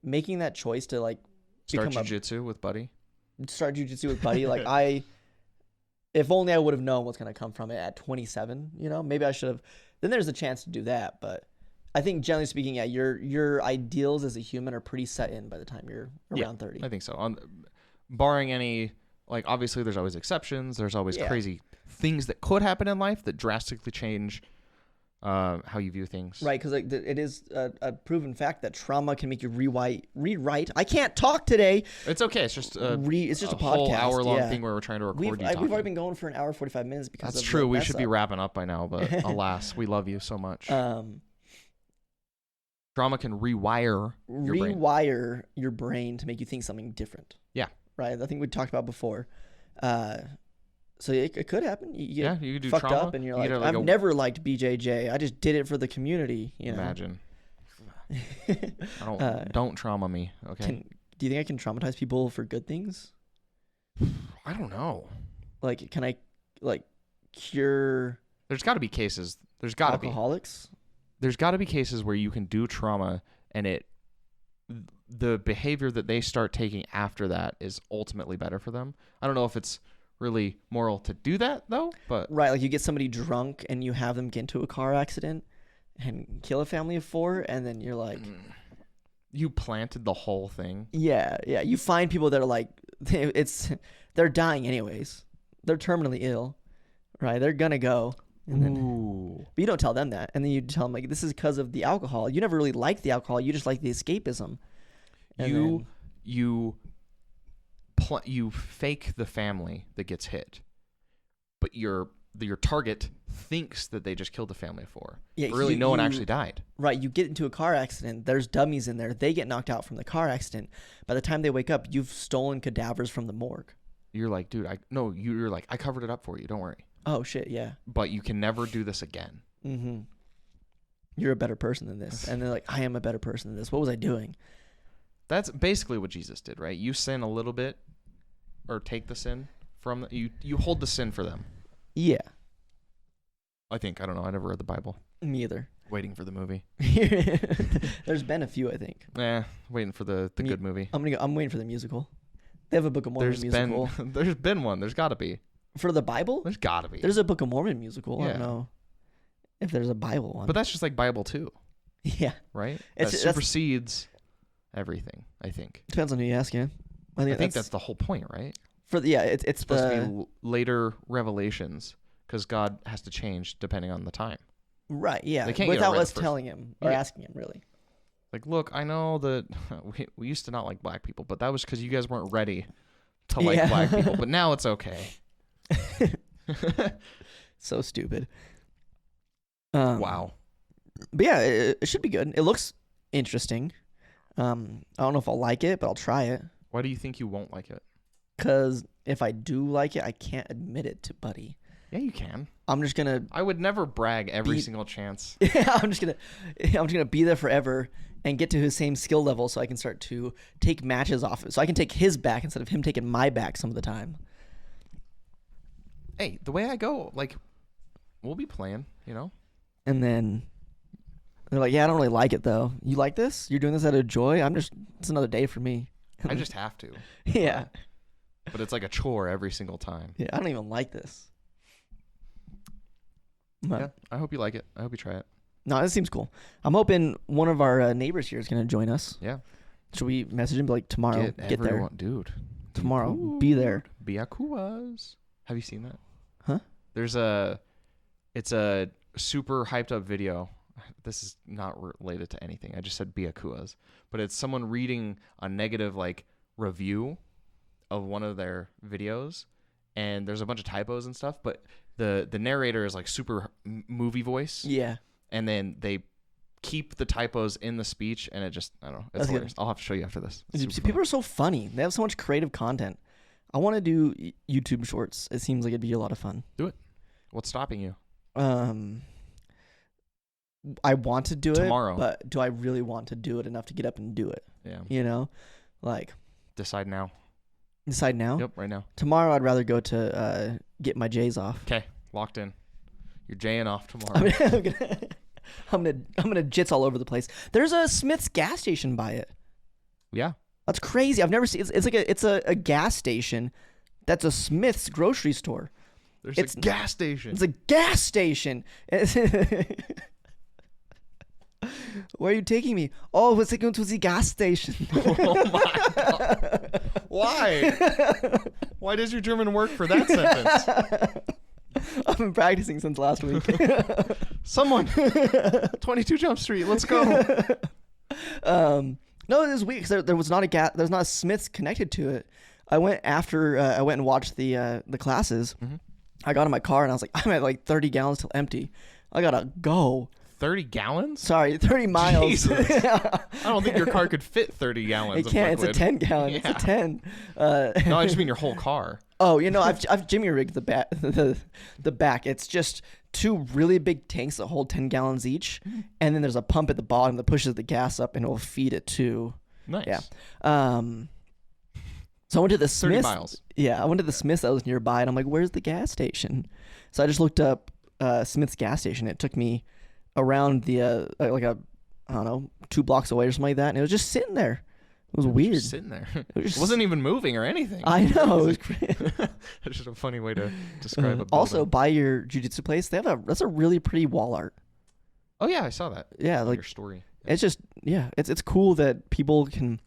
Speaker 2: making that choice to, like,
Speaker 1: start jiu-jitsu with Buddy.
Speaker 2: Like, if only I would have known what's going to come from it at 27, maybe I should have. Then there's a chance to do that. But I think, generally speaking, your ideals as a human are pretty set in by the time you're around 30.
Speaker 1: I think so. Barring any, like, obviously there's always exceptions. There's always crazy things that could happen in life that drastically change how you view things.
Speaker 2: Right, because, like, it is a proven fact that trauma can make you rewrite. I can't talk today.
Speaker 1: It's okay. It's just a
Speaker 2: podcast.
Speaker 1: whole hour-long thing where we're trying to record
Speaker 2: We've already been going for an hour 45 minutes because
Speaker 1: that's
Speaker 2: of
Speaker 1: true.
Speaker 2: the
Speaker 1: We
Speaker 2: mess
Speaker 1: should
Speaker 2: up.
Speaker 1: be wrapping up by now, but alas, we love you so much. Trauma can rewire
Speaker 2: your brain to make you think something different.
Speaker 1: Yeah.
Speaker 2: Right. I think we talked about before. So it could happen. You get
Speaker 1: you could do
Speaker 2: fucked
Speaker 1: trauma.
Speaker 2: up, and you're like, I've never liked BJJ. I just did it for the community.
Speaker 1: Imagine. Don't trauma me. Okay.
Speaker 2: Do you think I can traumatize people for good things?
Speaker 1: I don't know.
Speaker 2: Like, can I, like, cure?
Speaker 1: There's got to be cases. There's got to be
Speaker 2: alcoholics.
Speaker 1: There's got to be cases where you can do trauma, and the behavior that they start taking after that is ultimately better for them. I don't know if it's really moral to do that, though, but
Speaker 2: right, like, you get somebody drunk and you have them get into a car accident and kill a family of 4, and then you're like,
Speaker 1: you planted the whole thing.
Speaker 2: Yeah. You find people that are like, they're dying anyways. They're terminally ill, right? They're gonna go. And then, but you don't tell them that, and then you tell them, like, this is because of the alcohol. You never really liked the alcohol. You just like the escapism. And
Speaker 1: you fake the family that gets hit, but your target thinks that they just killed the family of 4.
Speaker 2: Yeah,
Speaker 1: But really, no one actually died.
Speaker 2: Right, you get into a car accident. There's dummies in there. They get knocked out from the car accident. By the time they wake up, you've stolen cadavers from the morgue.
Speaker 1: You're like, dude, you're like, I covered it up for you. Don't worry.
Speaker 2: Oh shit, yeah.
Speaker 1: But you can never do this again.
Speaker 2: Mm-hmm. You're a better person than this. And they're like, I am a better person than this. What was I doing?
Speaker 1: That's basically what Jesus did, right? You sin a little bit, or take the sin from you hold the sin for them.
Speaker 2: Yeah.
Speaker 1: I think. I don't know. I never read the Bible.
Speaker 2: Me either.
Speaker 1: Waiting for the movie.
Speaker 2: There's been a few, I think.
Speaker 1: Waiting for the good movie.
Speaker 2: I'm waiting for the musical. They have a Book of Mormon musical.
Speaker 1: There's been one. There's got to be.
Speaker 2: For the Bible?
Speaker 1: There's got to be.
Speaker 2: There's a Book of Mormon musical.
Speaker 1: Yeah.
Speaker 2: I don't know if there's a Bible one.
Speaker 1: But that's just like Bible too.
Speaker 2: Yeah.
Speaker 1: Right? That supersedes everything, I think.
Speaker 2: Depends on who you ask, yeah.
Speaker 1: I think that's the whole point, right?
Speaker 2: It's
Speaker 1: supposed to be later revelations because God has to change depending on the time.
Speaker 2: Right, yeah.
Speaker 1: They can't
Speaker 2: without us telling him or asking him, really.
Speaker 1: Like, look, I know that we used to not like black people, but that was because you guys weren't ready to like black people. But now it's okay.
Speaker 2: So stupid.
Speaker 1: Wow.
Speaker 2: But yeah, it should be good. It looks interesting. I don't know if I'll like it, but I'll try it.
Speaker 1: Why do you think you won't like it?
Speaker 2: Because if I do like it, I can't admit it to Buddy.
Speaker 1: Yeah, you can.
Speaker 2: I'm just gonna.
Speaker 1: I would never brag every single chance.
Speaker 2: Yeah, I'm just gonna be there forever and get to his same skill level, so I can start to take matches off it. So I can take his back instead of him taking my back some of the time.
Speaker 1: Hey, the way I go, like, we'll be playing, you know.
Speaker 2: And then they're like, "Yeah, I don't really like it though. You like this? You're doing this out of joy? It's another day for me.
Speaker 1: I just have to."
Speaker 2: Yeah.
Speaker 1: But it's like a chore every single time.
Speaker 2: Yeah, I don't even like this.
Speaker 1: Yeah, I hope you like it. I hope you try it.
Speaker 2: No, this seems cool. I'm hoping one of our neighbors here is going to join us.
Speaker 1: Yeah.
Speaker 2: Should we message him like tomorrow? Get there,
Speaker 1: dude.
Speaker 2: Tomorrow,
Speaker 1: Dude.
Speaker 2: be there.
Speaker 1: Biakuas. Have you seen that?
Speaker 2: Huh?
Speaker 1: It's a super hyped up video. This is not related to anything. I just said biakuas, but it's someone reading a negative like review of one of their videos, and there's a bunch of typos and stuff, but the narrator is like super movie voice.
Speaker 2: Yeah.
Speaker 1: And then they keep the typos in the speech, and it just, I don't know. It's hilarious. I'll have to show you after this.
Speaker 2: People are so funny. They have so much creative content. I want to do YouTube shorts. It seems like it'd be a lot of fun.
Speaker 1: Do it. What's stopping you?
Speaker 2: I want to do
Speaker 1: Tomorrow.
Speaker 2: it, but do I really want to do it enough to get up and do it?
Speaker 1: Yeah.
Speaker 2: You know? Like.
Speaker 1: Decide now.
Speaker 2: Decide now?
Speaker 1: Yep, right now.
Speaker 2: Tomorrow I'd rather go to get my J's off.
Speaker 1: Okay, locked in. You're J'ing off tomorrow.
Speaker 2: I'm gonna jits all over the place. There's a Smith's gas station by it.
Speaker 1: Yeah.
Speaker 2: That's crazy. I've never seen. It's a gas station. That's a Smith's grocery store.
Speaker 1: There's a gas station.
Speaker 2: It's a gas station. Where are you taking me? Oh, we're going to the gas station.
Speaker 1: Oh my God. Why? Why does your German work for that sentence?
Speaker 2: I've been practicing since last week.
Speaker 1: Someone, 22 Jump Street, let's go.
Speaker 2: No, this week there was not a there's not a Smith's connected to it. I went after I went and watched the classes. Mm-hmm. I got in my car and I was like, I'm at like 30 gallons till empty. I gotta go.
Speaker 1: 30 gallons?
Speaker 2: Sorry, 30 miles.
Speaker 1: Jesus. I don't think your car could fit 30 gallons.
Speaker 2: It can't.
Speaker 1: Of liquid.
Speaker 2: It's a 10 gallon. Yeah. It's a 10.
Speaker 1: No, I just mean your whole car.
Speaker 2: Oh, I've Jimmy rigged the back. It's just two really big tanks that hold 10 gallons each, and then there's a pump at the bottom that pushes the gas up and it will feed it to.
Speaker 1: Nice.
Speaker 2: Yeah. So I went to the Smith's.
Speaker 1: 30 miles.
Speaker 2: Yeah, I went to the Smith's that was nearby, and I'm like, "Where's the gas station?" So I just looked up Smith's gas station. It took me around the I don't know, 2 blocks away or something like that, and it was just sitting there. It was weird.
Speaker 1: Just sitting there. It wasn't even moving or anything.
Speaker 2: I know. It was
Speaker 1: That's just a funny way to describe a building.
Speaker 2: Also, by your jiu-jitsu place, that's a really pretty wall art.
Speaker 1: Oh yeah, I saw that.
Speaker 2: Yeah, like
Speaker 1: your story.
Speaker 2: It's just it's cool that people can.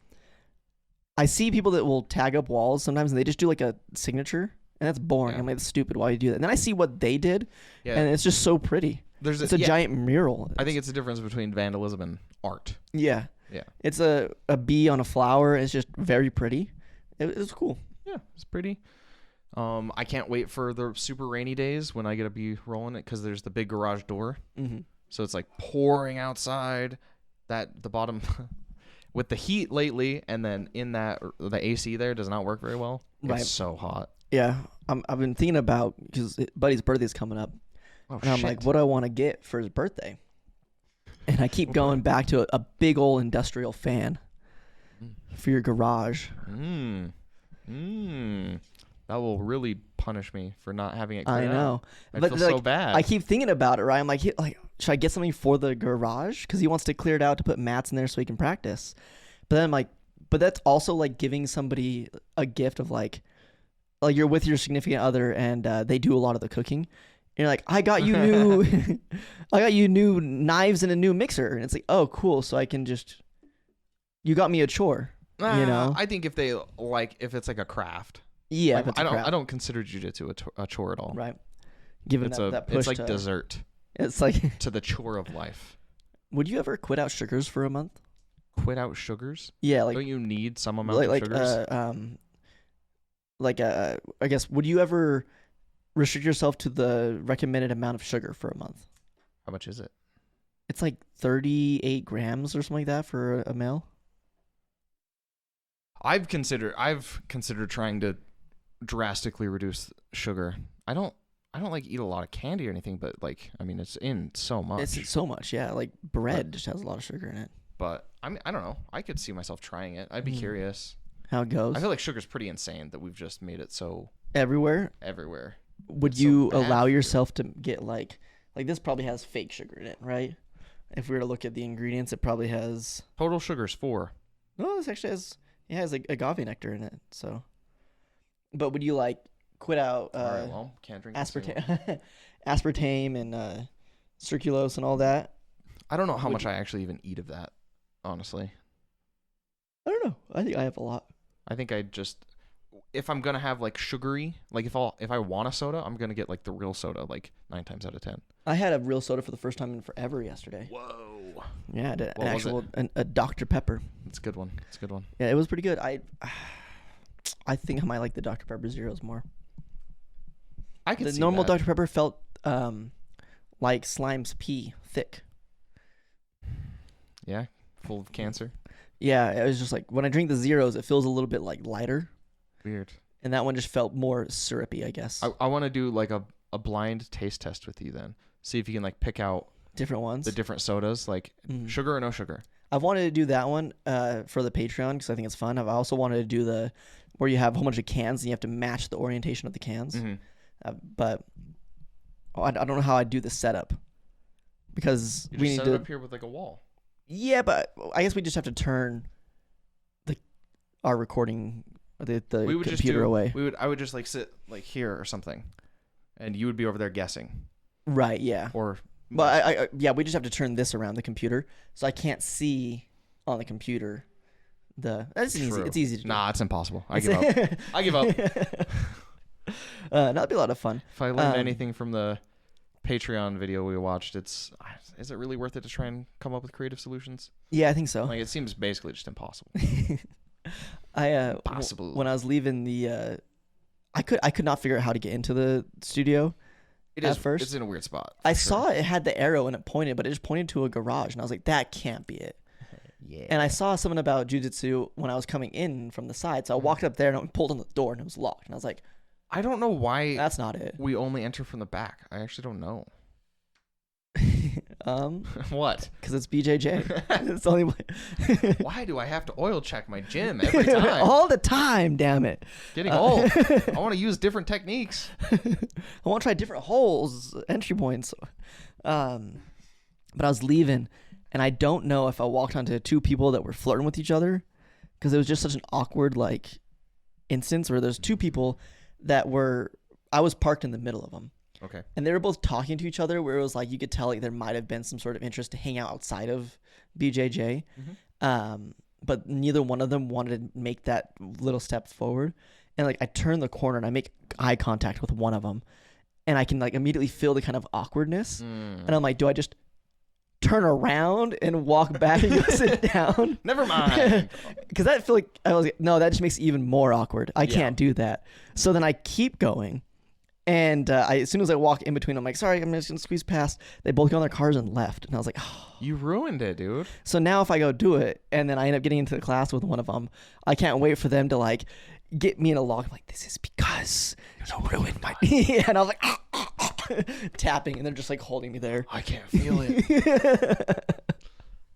Speaker 2: I see people that will tag up walls sometimes, and they just do like a signature, and that's boring.
Speaker 1: Yeah.
Speaker 2: I'm like, that's stupid. Why do you do that? And then I see what they did, and it's just so pretty. It's a giant mural.
Speaker 1: I think it's a difference between vandalism and art.
Speaker 2: Yeah.
Speaker 1: Yeah.
Speaker 2: It's a bee on a flower. It's just very pretty. It was cool.
Speaker 1: Yeah, it's pretty. I can't wait for the super rainy days when I get to be rolling it because there's the big garage door.
Speaker 2: Mm-hmm.
Speaker 1: So it's like pouring outside. That the bottom with the heat lately, and then in that the AC there does not work very well.
Speaker 2: Right.
Speaker 1: It's so hot.
Speaker 2: Yeah, I've been thinking about because Buddy's birthday's coming up,
Speaker 1: Oh,
Speaker 2: and I'm
Speaker 1: shit.
Speaker 2: like, what do I want to get for his birthday? And I keep going back to a big old industrial fan for your garage.
Speaker 1: That will really punish me for not having it
Speaker 2: I
Speaker 1: cleared
Speaker 2: know,
Speaker 1: out. I
Speaker 2: but
Speaker 1: feel
Speaker 2: like,
Speaker 1: so bad.
Speaker 2: I keep thinking about it. Right, I'm like, should I get something for the garage? Because he wants to clear it out to put mats in there so he can practice. But then I'm like, but that's also like giving somebody a gift of like you're with your significant other and they do a lot of the cooking. And you're like, I got you new, I got you new knives and a new mixer. And it's like, oh, cool. So I can just, you got me a chore, you know?
Speaker 1: I think if it's like a craft.
Speaker 2: Yeah,
Speaker 1: Like,
Speaker 2: if it's a craft.
Speaker 1: I don't consider jiu-jitsu a chore at all.
Speaker 2: Right. Given that push
Speaker 1: it's like
Speaker 2: to,
Speaker 1: dessert
Speaker 2: it's like,
Speaker 1: to the chore of life.
Speaker 2: would you ever quit out sugars for a month?
Speaker 1: Quit out sugars?
Speaker 2: Yeah, like
Speaker 1: Don't you need some amount of sugars?
Speaker 2: I guess, would you ever restrict yourself to the recommended amount of sugar for a month?
Speaker 1: How much is it?
Speaker 2: It's like 38 grams or something like that for a meal.
Speaker 1: I've considered trying to drastically reduce sugar. I don't like eat a lot of candy or anything, but like I mean it's in so much.
Speaker 2: It's so much, yeah. Like bread just has a lot of sugar in it.
Speaker 1: But I mean I don't know. I could see myself trying it. I'd be curious.
Speaker 2: How it goes?
Speaker 1: I feel like sugar's pretty insane that we've just made it so
Speaker 2: everywhere. Would
Speaker 1: It's
Speaker 2: you
Speaker 1: so bad
Speaker 2: allow
Speaker 1: for you.
Speaker 2: yourself to get like this probably has fake sugar in it, right? If we were to look at the ingredients, it probably has.
Speaker 1: Total sugar's 4.
Speaker 2: No, this actually has like agave nectar in it. So, but would you like quit out
Speaker 1: All right, well, can't drink this anymore.
Speaker 2: aspartame and circulose and all that?
Speaker 1: I don't know how
Speaker 2: Would
Speaker 1: much
Speaker 2: you-
Speaker 1: I actually even eat of that, honestly.
Speaker 2: I don't know. I think I have a lot.
Speaker 1: I think I just if I'm gonna have like sugary, like if I want a soda, I'm gonna get like the real soda, like 9 times out of 10.
Speaker 2: I had a real soda for the first time in forever yesterday.
Speaker 1: Whoa,
Speaker 2: Yeah, an
Speaker 1: What was
Speaker 2: actual a Dr Pepper.
Speaker 1: it's a good one. It's a good one.
Speaker 2: Yeah, it was pretty good. I think I might like the Dr Pepper Zeros more.
Speaker 1: I can
Speaker 2: The
Speaker 1: see
Speaker 2: normal
Speaker 1: that.
Speaker 2: Dr Pepper felt like Slime's pee, thick.
Speaker 1: Yeah, full of cancer.
Speaker 2: Yeah, it was just like when I drink the Zeros, it feels a little bit like lighter,
Speaker 1: Weird.
Speaker 2: and that one just felt more syrupy, I guess.
Speaker 1: I want to do like a blind taste test with you then. See if you can like pick out
Speaker 2: Different ones.
Speaker 1: the different sodas, like
Speaker 2: Mhm.
Speaker 1: sugar or no sugar.
Speaker 2: I've wanted to do that one for the Patreon because I think it's fun. I've also wanted to do the where you have a whole bunch of cans and you have to match the orientation of the cans.
Speaker 1: Mm-hmm.
Speaker 2: But I don't know how I'd do the setup because
Speaker 1: You
Speaker 2: we
Speaker 1: just
Speaker 2: need
Speaker 1: set
Speaker 2: to.
Speaker 1: it up here with like a wall.
Speaker 2: Yeah, but I guess we just have to turn our recording the
Speaker 1: We would just
Speaker 2: computer away.
Speaker 1: I would just like sit like here or something, and you would be over there guessing.
Speaker 2: Right. Yeah.
Speaker 1: Or
Speaker 2: But yeah, we just have to turn this around the computer, so I can't see on the computer. That's easy.
Speaker 1: True.
Speaker 2: It's easy to do.
Speaker 1: Nah, it's impossible. I give up. I give up.
Speaker 2: That'd be a lot of fun.
Speaker 1: If I learned anything from the Patreon video we watched, is it really worth it to try and come up with creative solutions?
Speaker 2: Yeah, I think so.
Speaker 1: Like it seems basically just impossible. Impossible.
Speaker 2: When I was leaving the, I could not figure out how to get into the studio.
Speaker 1: It
Speaker 2: At
Speaker 1: is
Speaker 2: first,
Speaker 1: it's in a weird spot.
Speaker 2: I
Speaker 1: for sure.
Speaker 2: saw it had the arrow and it pointed, but it just pointed to a garage, and I was like, that can't be it.
Speaker 1: Yeah.
Speaker 2: And I saw something about jujitsu when I was coming in from the side, so I walked up there and I pulled on the door and it was locked, and I was like,
Speaker 1: I don't know why
Speaker 2: that's not it.
Speaker 1: we only enter from the back. I actually don't know. What?
Speaker 2: Because it's BJJ. It's the only way.
Speaker 1: Why do I have to oil check my gym every time?
Speaker 2: All the time, damn it.
Speaker 1: Getting old. I want to use different techniques.
Speaker 2: I want to try different holes, entry points. But I was leaving, and I don't know if I walked onto two people that were flirting with each other, because it was just such an awkward instance where there's two people that I was parked in the middle of them.
Speaker 1: Okay.
Speaker 2: And they were both talking to each other, where it was like you could tell there might have been some sort of interest to hang out outside of BJJ.
Speaker 1: Mm-hmm.
Speaker 2: But neither one of them wanted to make that little step forward. And I turn the corner and I make eye contact with one of them, and I can immediately feel the kind of awkwardness. And I'm like, do I just turn around and walk back and go sit down.
Speaker 1: Never mind.
Speaker 2: Because I feel like I was like, no, that just makes it even more awkward. I can't do that. So then I keep going. And as soon as I walk in between, I'm like, sorry, I'm just going to squeeze past. They both got on their cars and left. And I was like, oh.
Speaker 1: You ruined it, dude.
Speaker 2: So now if I go do it and then I end up getting into the class with one of them, I can't wait for them to like get me in a lock. I'm like, this is because you ruined my... Yeah, and I was like, tapping, and they're just like holding me there.
Speaker 1: I can't feel it.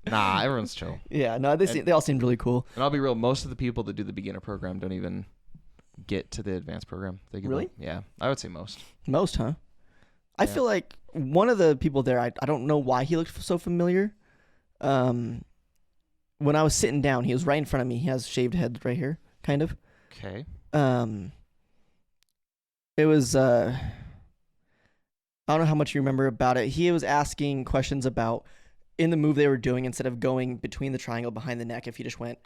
Speaker 1: Nah, everyone's chill.
Speaker 2: Yeah, no, they all seemed really cool.
Speaker 1: And I'll be real, most of the people that do the beginner program don't even get to the advanced program. They get
Speaker 2: Really?
Speaker 1: Yeah, I would say most.
Speaker 2: Most, huh? I feel like one of the people there, I don't know why he looked so familiar. When I was sitting down, he was right in front of me. He has shaved head right here, kind of.
Speaker 1: Okay.
Speaker 2: It was I don't know how much you remember about it. He was asking questions about in the move they were doing, instead of going between the triangle behind the neck, if he just went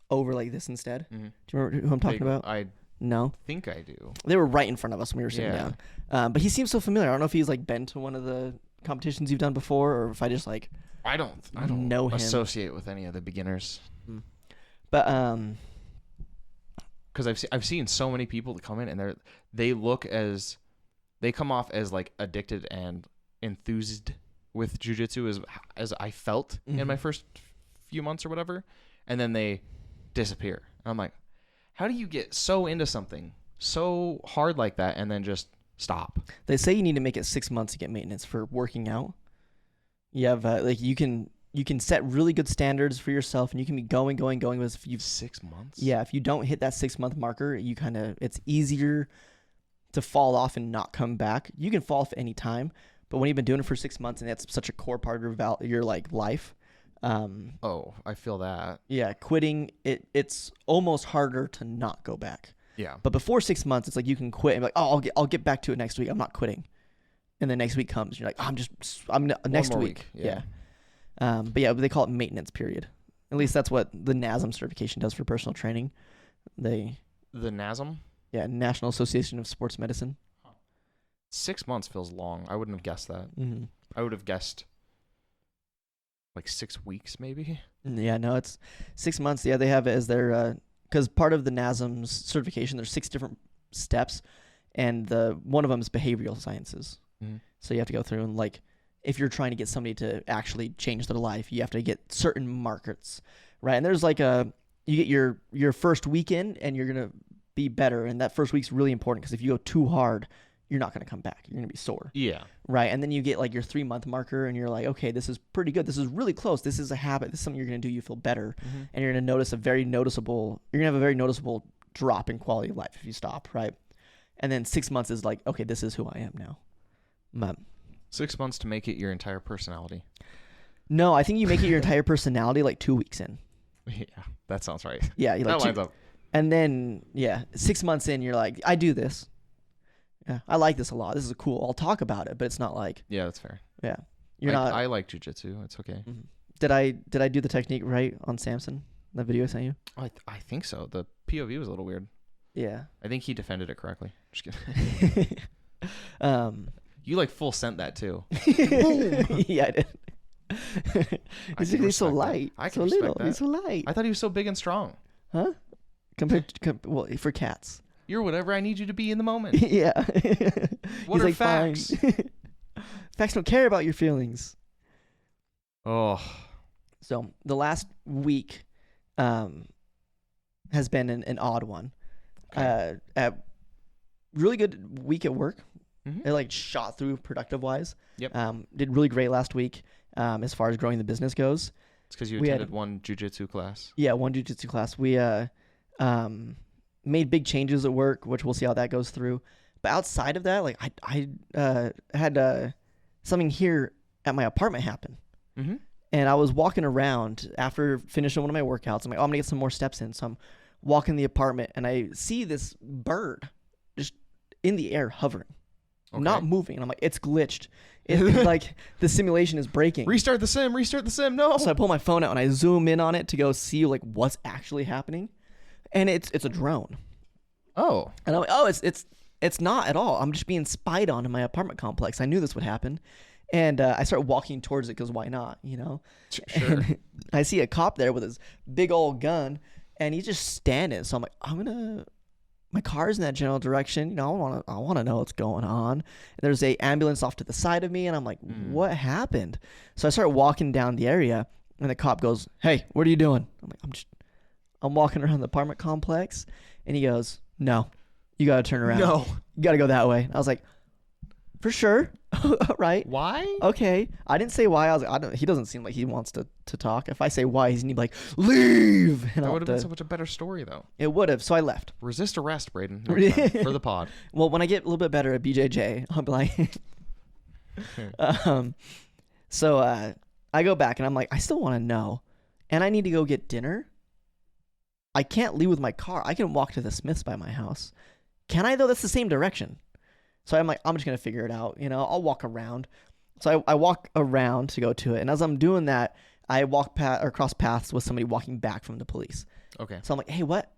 Speaker 2: over like this instead.
Speaker 1: Mm-hmm.
Speaker 2: Do you remember who I'm talking about?
Speaker 1: I
Speaker 2: No.
Speaker 1: think I do.
Speaker 2: They were right in front of us when we were sitting down. But he seems so familiar. I don't know if he's like been to one of the competitions you've done before, or if I just like
Speaker 1: I don't
Speaker 2: know him.
Speaker 1: associate with any of the beginners.
Speaker 2: But
Speaker 1: because I've seen so many people that come in and they come off as like addicted and enthused with jiu-jitsu as I felt in my first few months or whatever, and then they disappear. And I'm like, how do you get so into something so hard like that and then just stop?
Speaker 2: They say you need to make it 6 months to get maintenance for working out. You have like you can set really good standards for yourself, and you can be going. But if you
Speaker 1: 6 months?
Speaker 2: Yeah, if you don't hit that 6 month marker, it's easier to fall off and not come back. You can fall off any time, but when you've been doing it for 6 months and that's such a core part of your like life.
Speaker 1: I feel that.
Speaker 2: Yeah, quitting it's almost harder to not go back.
Speaker 1: Yeah.
Speaker 2: But before 6 months, it's like you can quit and be like, oh, I'll get back to it next week. I'm not quitting. And the next week comes, you're like, I'm next week. Yeah. But yeah, they call it maintenance period. At least that's what the NASM certification does for personal training. The
Speaker 1: NASM?
Speaker 2: Yeah, National Association of Sports Medicine.
Speaker 1: 6 months feels long. I wouldn't have guessed that.
Speaker 2: Mm-hmm.
Speaker 1: I would have guessed like 6 weeks maybe.
Speaker 2: Yeah, no, it's 6 months. Yeah, they have it as their because part of the NASM's certification, there's 6 different steps, and one of them is behavioral sciences.
Speaker 1: Mm-hmm.
Speaker 2: So you have to go through and like, if you're trying to get somebody to actually change their life, you have to get certain markers, right? And there's like you get your first weekend and you're gonna be better, and that first week's really important because if you go too hard, you're not gonna come back. You're gonna be sore. Yeah. Right. And then you get like your 3 month marker, and you're like, okay, this is pretty good. This is really close. This is a habit. This is something you're gonna do. You feel better, and you're gonna have a very noticeable drop in quality of life if you stop. Right. And then 6 months is like, okay, this is who I am now.
Speaker 1: 6 months to make it your entire personality.
Speaker 2: No, I think you make it your entire personality like 2 weeks in.
Speaker 1: Yeah, that sounds right.
Speaker 2: Yeah,
Speaker 1: that lines up.
Speaker 2: And then 6 months in, you're like, I do this. Yeah, I like this a lot. This is cool. I'll talk about it, but it's not like.
Speaker 1: Yeah, that's fair.
Speaker 2: Yeah,
Speaker 1: I like jiu-jitsu. It's okay.
Speaker 2: Mm-hmm. Did I do the technique right on Samson? That video I sent you.
Speaker 1: I think so. The POV was a little weird.
Speaker 2: Yeah.
Speaker 1: I think he defended it correctly. Just kidding. You like full sent that too.
Speaker 2: Yeah, I did. He's so light.
Speaker 1: I can
Speaker 2: so
Speaker 1: respect
Speaker 2: little.
Speaker 1: that.
Speaker 2: He's so light.
Speaker 1: I thought he was so big and strong.
Speaker 2: Huh? Compared to, for cats.
Speaker 1: You're whatever I need you to be in the moment.
Speaker 2: Yeah.
Speaker 1: What are facts?
Speaker 2: Facts don't care about your feelings.
Speaker 1: Oh. So
Speaker 2: the last week has been an odd one.
Speaker 1: Okay.
Speaker 2: Really good week at work.
Speaker 1: Mm-hmm.
Speaker 2: It like shot through productive wise.
Speaker 1: Yep.
Speaker 2: Did really great last week as far as growing the business goes.
Speaker 1: It's because you attended one jiu-jitsu class.
Speaker 2: Yeah, one jiu-jitsu class. We made big changes at work, which we'll see how that goes through. But outside of that, like I had something here at my apartment happen. Mm-hmm. And I was walking around after finishing one of my workouts. I'm like, I'm gonna get some more steps in. So I'm walking the apartment, and I see this bird just in the air hovering. Okay. Not moving. And I'm like, it's glitched. It's like the simulation is breaking.
Speaker 1: Restart the sim. No.
Speaker 2: So I pull my phone out and I zoom in on it to go see like what's actually happening. And it's a drone.
Speaker 1: Oh.
Speaker 2: And I'm like, oh, it's not at all. I'm just being spied on in my apartment complex. I knew this would happen. And I start walking towards it because why not, you know?
Speaker 1: Sure.
Speaker 2: And I see a cop there with his big old gun, and he's just standing. So I'm like, my car's in that general direction. You know, I want to know what's going on. And there's a ambulance off to the side of me, and I'm like, what happened? So I start walking down the area, and the cop goes, "Hey, what are you doing?" I'm like, I'm walking around the apartment complex, and he goes, "No, you got to turn around.
Speaker 1: No.
Speaker 2: You got to go that way." I was like, "For sure." All right.
Speaker 1: Why?
Speaker 2: Okay. I didn't say why. I was like, he doesn't seem like he wants to talk. If I say why, he's going to be like, "Leave." And
Speaker 1: That would have been so much a better story, though.
Speaker 2: It would have. So I left.
Speaker 1: Resist arrest, Brayden. Next time, for the pod.
Speaker 2: Well, when I get a little bit better at BJJ, I'll be like, so I go back and I'm like, I still want to know, and I need to go get dinner. I can't leave with my car. I can walk to the Smiths by my house. Can I though? That's the same direction. So I'm like, I'm just gonna figure it out. You know, I'll walk around. So I walk around to go to it, and as I'm doing that, I walk cross paths with somebody walking back from the police.
Speaker 1: Okay.
Speaker 2: So I'm like, hey, what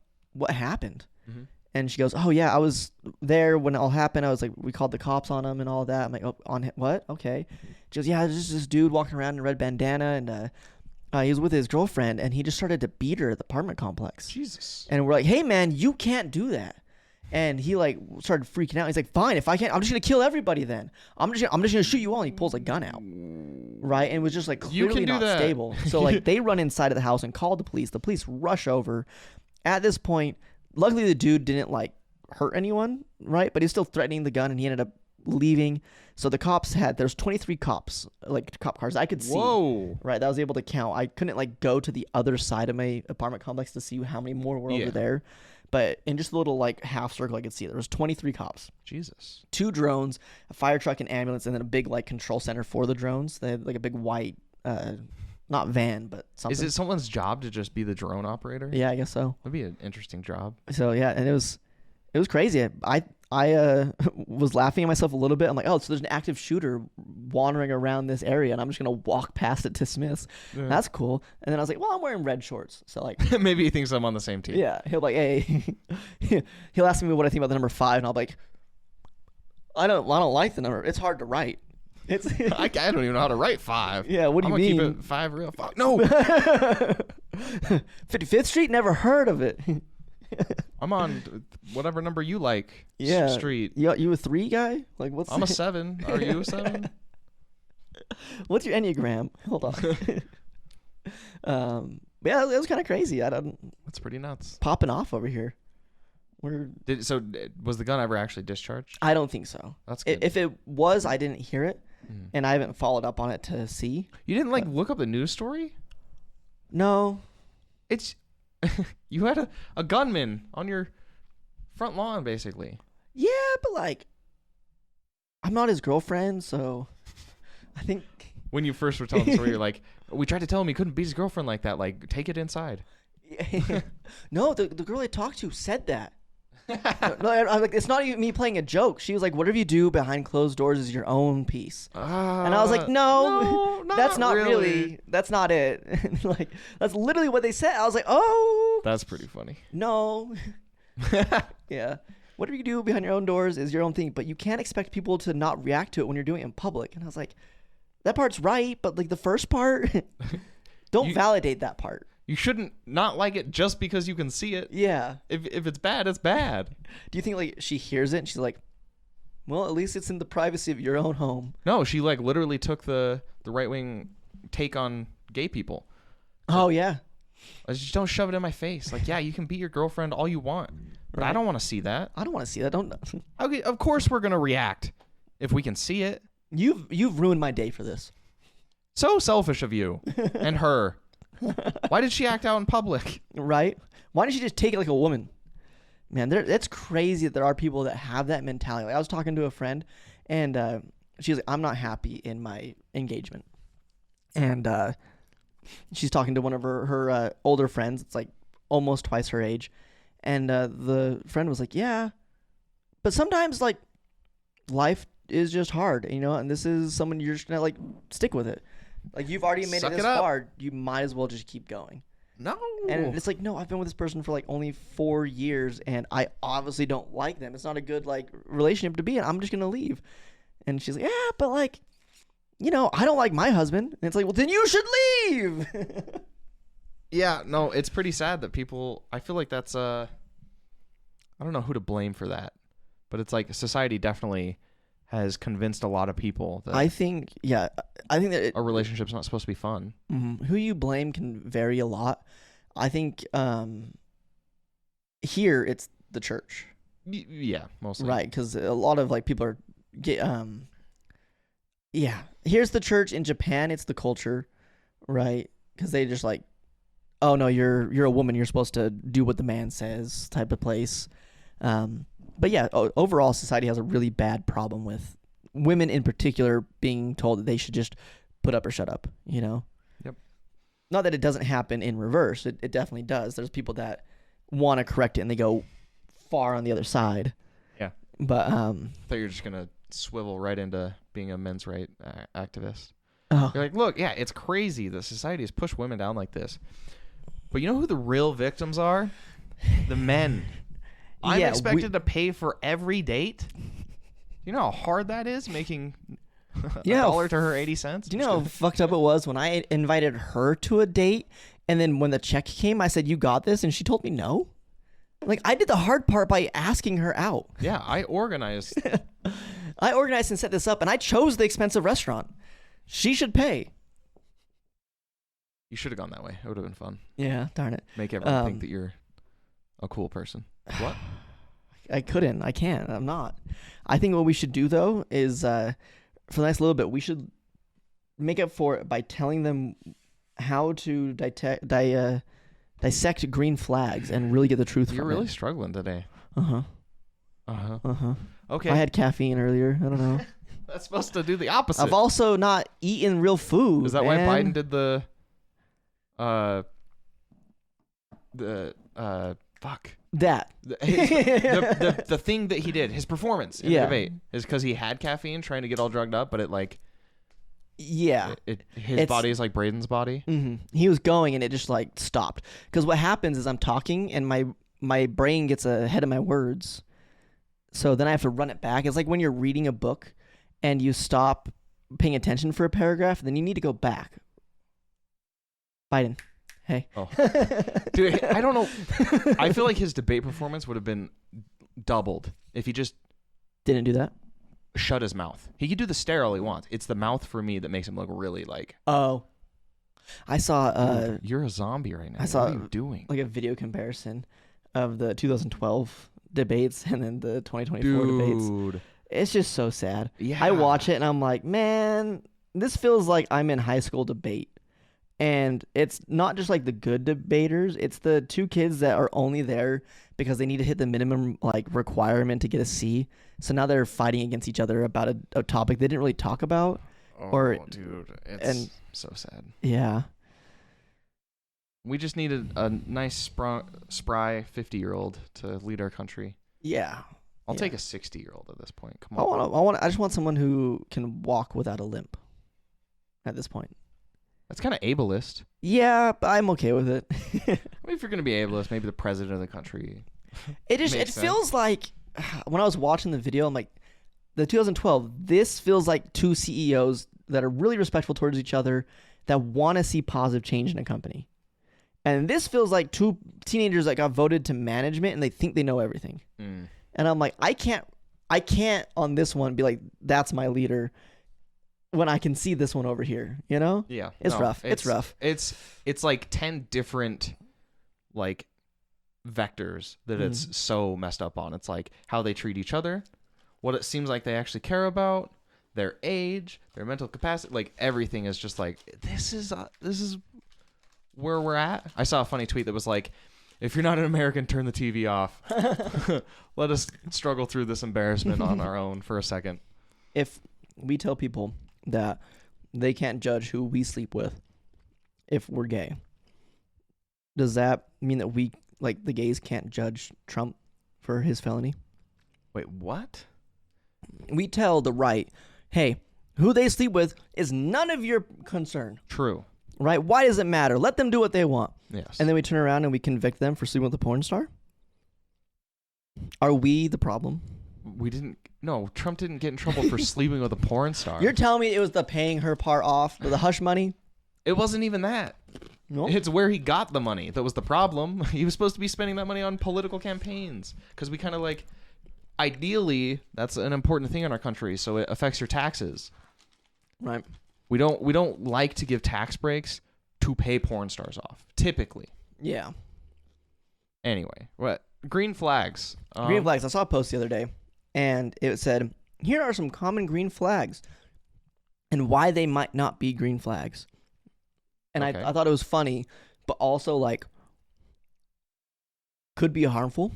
Speaker 2: happened?
Speaker 1: Mm-hmm.
Speaker 2: And she goes, oh yeah, I was there when it all happened. I was like, we called the cops on him and all that. I'm like, oh, on him? What? Okay. She goes, yeah, there's just this dude walking around in a red bandana, and he was with his girlfriend, and he just started to beat her at the apartment complex.
Speaker 1: Jesus.
Speaker 2: And we're like, hey man, you can't do that. And he like started freaking out. He's like, fine, if I can't, I'm just gonna kill everybody then. I'm just gonna shoot you all. And he pulls a gun out, right? And it was just like clearly not stable. So like they run inside of the house and call the police. The police rush over. At this point, luckily the dude didn't like hurt anyone, right? But he's still threatening the gun, and he ended up leaving. So the cops there's 23 cops, like cop cars I could see.
Speaker 1: Whoa.
Speaker 2: Right, that I was able to count. I couldn't like go to the other side of my apartment complex to see how many more were over there. But in just a little like half circle, I could see there was 23 cops.
Speaker 1: Jesus.
Speaker 2: 2 drones, a fire truck, an ambulance, and then a big like control center for the drones. They had like a big white, not van, but something.
Speaker 1: Is it someone's job to just be the drone operator?
Speaker 2: Yeah, I guess so.
Speaker 1: That'd be an interesting job.
Speaker 2: So yeah, and it was crazy. I was laughing at myself a little bit. I'm like, oh, so there's an active shooter wandering around this area, and I'm just gonna walk past it to Smith's.
Speaker 1: Yeah.
Speaker 2: That's cool. And then I was like, well, I'm wearing red shorts, so like,
Speaker 1: Maybe he thinks I'm on the same team.
Speaker 2: yeah, he'll be like, hey, he'll ask me what I think about the number 5, and I'll be like, I don't like the number. It's hard to write. It's
Speaker 1: I don't even know how to write 5.
Speaker 2: Yeah, what do you mean?
Speaker 1: Keep it 5 real. Fuck no.
Speaker 2: 55th Street? Never heard of it.
Speaker 1: I'm on whatever number you like.
Speaker 2: Yeah.
Speaker 1: Street.
Speaker 2: You a 3 guy? Like what's?
Speaker 1: I'm a 7. Are you a 7?
Speaker 2: What's your Enneagram? Hold on. Yeah, it was kind of crazy.
Speaker 1: That's pretty nuts.
Speaker 2: Popping off over here.
Speaker 1: Was the gun ever actually discharged?
Speaker 2: I don't think so.
Speaker 1: That's good.
Speaker 2: If it was, I didn't hear it, and I haven't followed up on it to see.
Speaker 1: You didn't look up the news story?
Speaker 2: No.
Speaker 1: It's you had a gunman on your front lawn, basically.
Speaker 2: Yeah, but like, I'm not his girlfriend, so I think.
Speaker 1: When you first were telling the story, you're like, we tried to tell him he couldn't beat his girlfriend like that. Like, take it inside.
Speaker 2: No, the girl I talked to said that. No, I'm like, it's not even me playing a joke. She was like, whatever you do behind closed doors is your own peace. And I was like, no, that's not really. That's not it. Like, that's literally what they said. I was like, oh.
Speaker 1: That's pretty funny.
Speaker 2: No. Yeah. Whatever you do behind your own doors is your own thing, but you can't expect people to not react to it when you're doing it in public. And I was like, that part's right, but like the first part, don't validate that part.
Speaker 1: You shouldn't not like it just because you can see it.
Speaker 2: Yeah.
Speaker 1: If it's bad, it's bad.
Speaker 2: Do you think like she hears it and she's like, well, at least it's in the privacy of your own home?
Speaker 1: No, she like literally took the right wing take on gay people.
Speaker 2: Oh yeah.
Speaker 1: Just don't shove it in my face. Like, yeah, you can beat your girlfriend all you want, but I don't want to see that.
Speaker 2: I don't want to see that. Don't.
Speaker 1: Okay, of course we're gonna react if we can see it.
Speaker 2: You've ruined my day for this.
Speaker 1: So selfish of you and her. Why did she act out in public?
Speaker 2: Right? Why didn't she just take it like a woman? Man, that's crazy that there are people that have that mentality. Like, I was talking to a friend, and she's like, I'm not happy in my engagement. And she's talking to one of her older friends. It's like almost twice her age. And the friend was like, yeah, but sometimes like life is just hard, you know, and this is someone you're just going to like stick with it. Like, you've already made it this far. You might as well just keep going.
Speaker 1: No.
Speaker 2: And it's like, no, I've been with this person for like only 4 years, and I obviously don't like them. It's not a good like relationship to be in. I'm just going to leave. And she's like, yeah, but like, I don't like my husband. And it's like, well, then you should leave.
Speaker 1: Yeah, no, it's pretty sad that people. I feel like that's I don't know who to blame for that, but it's like society definitely has convinced a lot of people that
Speaker 2: I think that
Speaker 1: a relationship's not supposed to be fun.
Speaker 2: who you blame can vary a lot. I think here it's the church,
Speaker 1: Yeah, mostly.
Speaker 2: right? Because a lot of like people are yeah. Here's the church. In Japan, it's the culture, right? Because they just like, oh no, you're a woman. You're supposed to do what the man says, type of place. But yeah, overall, society has a really bad problem with women in particular being told that they should just put up or shut up.
Speaker 1: Yep.
Speaker 2: Not that it doesn't happen in reverse. It definitely does. There's people that want to correct it and they go far on the other side.
Speaker 1: Yeah.
Speaker 2: But
Speaker 1: I thought you were just gonna swivel right into being a men's right activist.
Speaker 2: oh,
Speaker 1: You're like, look, yeah, it's crazy that society has pushed women down like this. But you know who the real victims are? The men. I'm
Speaker 2: Yeah,
Speaker 1: expected to pay for every date. You know how hard that is, making $1 to her 80 cents?
Speaker 2: do you know how fucked up it was when I invited her to a date, and then when the check came, I said, "You got this," and she told me no. Like, I did the hard part by asking her out.
Speaker 1: Yeah, I organized.
Speaker 2: I organized and set this up, and I chose the expensive restaurant. She should pay.
Speaker 1: You should have gone that way. It would have been fun.
Speaker 2: Yeah, darn it.
Speaker 1: Make everyone think that you're a cool person. What?
Speaker 2: I couldn't. I can't. I'm not. I think what we should do, though, is for the next little bit, we should make up for it by telling them how to dissect green flags and really get the truth
Speaker 1: You're
Speaker 2: from
Speaker 1: really
Speaker 2: it.
Speaker 1: struggling today.
Speaker 2: Uh-huh.
Speaker 1: Uh-huh.
Speaker 2: Uh-huh.
Speaker 1: Okay.
Speaker 2: I had caffeine earlier. I don't know.
Speaker 1: That's supposed to do the opposite.
Speaker 2: I've also not eaten real food.
Speaker 1: Is that why
Speaker 2: man.
Speaker 1: Biden did the fuck.
Speaker 2: That?
Speaker 1: The thing that he did, his performance in the
Speaker 2: Yeah.
Speaker 1: debate, is because he had caffeine trying to get all drugged up, but it like
Speaker 2: Yeah.
Speaker 1: his body is like Brayden's body.
Speaker 2: He was going and it just like stopped. Because what happens is I'm talking and my brain gets ahead of my words. So then I have to run it back. It's like when you're reading a book and you stop paying attention for a paragraph, then you need to go back. Biden. Hey.
Speaker 1: Oh. Dude, I don't know. I feel like his debate performance would have been doubled if he just
Speaker 2: Didn't do that.
Speaker 1: shut his mouth. He could do the stare all he wants. It's the mouth for me that makes him look really like,
Speaker 2: Oh. I saw
Speaker 1: you're a zombie right now.
Speaker 2: I saw
Speaker 1: what are you doing?
Speaker 2: like a video comparison of the 2012 debates and then the 2024 debates.
Speaker 1: Dude.
Speaker 2: It's just so sad.
Speaker 1: Yeah.
Speaker 2: I watch it and I'm like, man, this feels like I'm in high school debate. And it's not just like the good debaters, it's the two kids that are only there because they need to hit the minimum like requirement to get a C. So now they're fighting against each other about a topic they didn't really talk about.
Speaker 1: Oh, dude, it's so sad.
Speaker 2: Yeah.
Speaker 1: We just needed a nice, spry 50-year-old to lead our country.
Speaker 2: Yeah.
Speaker 1: I'll
Speaker 2: Yeah.
Speaker 1: take a 60-year-old at this point. Come on.
Speaker 2: I just want someone who can walk without a limp at this point.
Speaker 1: That's kind of ableist.
Speaker 2: Yeah, but I'm okay with it.
Speaker 1: I mean, if you're going to be ableist, maybe the president of the country.
Speaker 2: It
Speaker 1: Makes
Speaker 2: feels like when I was watching the video, I'm like, the 2012, this feels like two CEOs that are really respectful towards each other that want to see positive change in a company. And this feels like two teenagers that got voted to management and they think they know everything.
Speaker 1: Mm.
Speaker 2: And I'm like, I can't on this one be like, that's my leader when I can see this one over here, you know?
Speaker 1: Yeah.
Speaker 2: It's rough. It's rough.
Speaker 1: It's like 10 different like vectors that it's so messed up on. It's like how they treat each other, what it seems like they actually care about, their age, their mental capacity, like everything is just like this is where we're at. I saw a funny tweet that was like, if you're not an American, turn the TV off. Let us struggle through this embarrassment on our own for a second.
Speaker 2: If we tell people that they can't judge who we sleep with if we're gay, does that mean that we, like the gays, can't judge Trump for his felony?
Speaker 1: Wait, what?
Speaker 2: We tell the right, hey, who they sleep with is none of your concern,
Speaker 1: True.
Speaker 2: right? Why does it matter? Let them do what they want.
Speaker 1: Yes.
Speaker 2: And then we turn around and we convict them for sleeping with a porn star? Are we the problem?
Speaker 1: we didn't. No, Trump didn't get in trouble for sleeping with a porn star.
Speaker 2: You're telling me it was the paying her part off with the hush money?
Speaker 1: It wasn't even that.
Speaker 2: No.
Speaker 1: It's where he got the money that was the problem. He was supposed to be spending that money on political campaigns because we kind of like, ideally, that's an important thing in our country, so it affects your taxes.
Speaker 2: Right.
Speaker 1: We don't like to give tax breaks to pay porn stars off, typically.
Speaker 2: Yeah.
Speaker 1: Anyway, what green flags?
Speaker 2: Green flags. I saw a post the other day, and it said, "Here are some common green flags, and why they might not be green flags." And
Speaker 1: Okay.
Speaker 2: I thought it was funny, but also like could be harmful.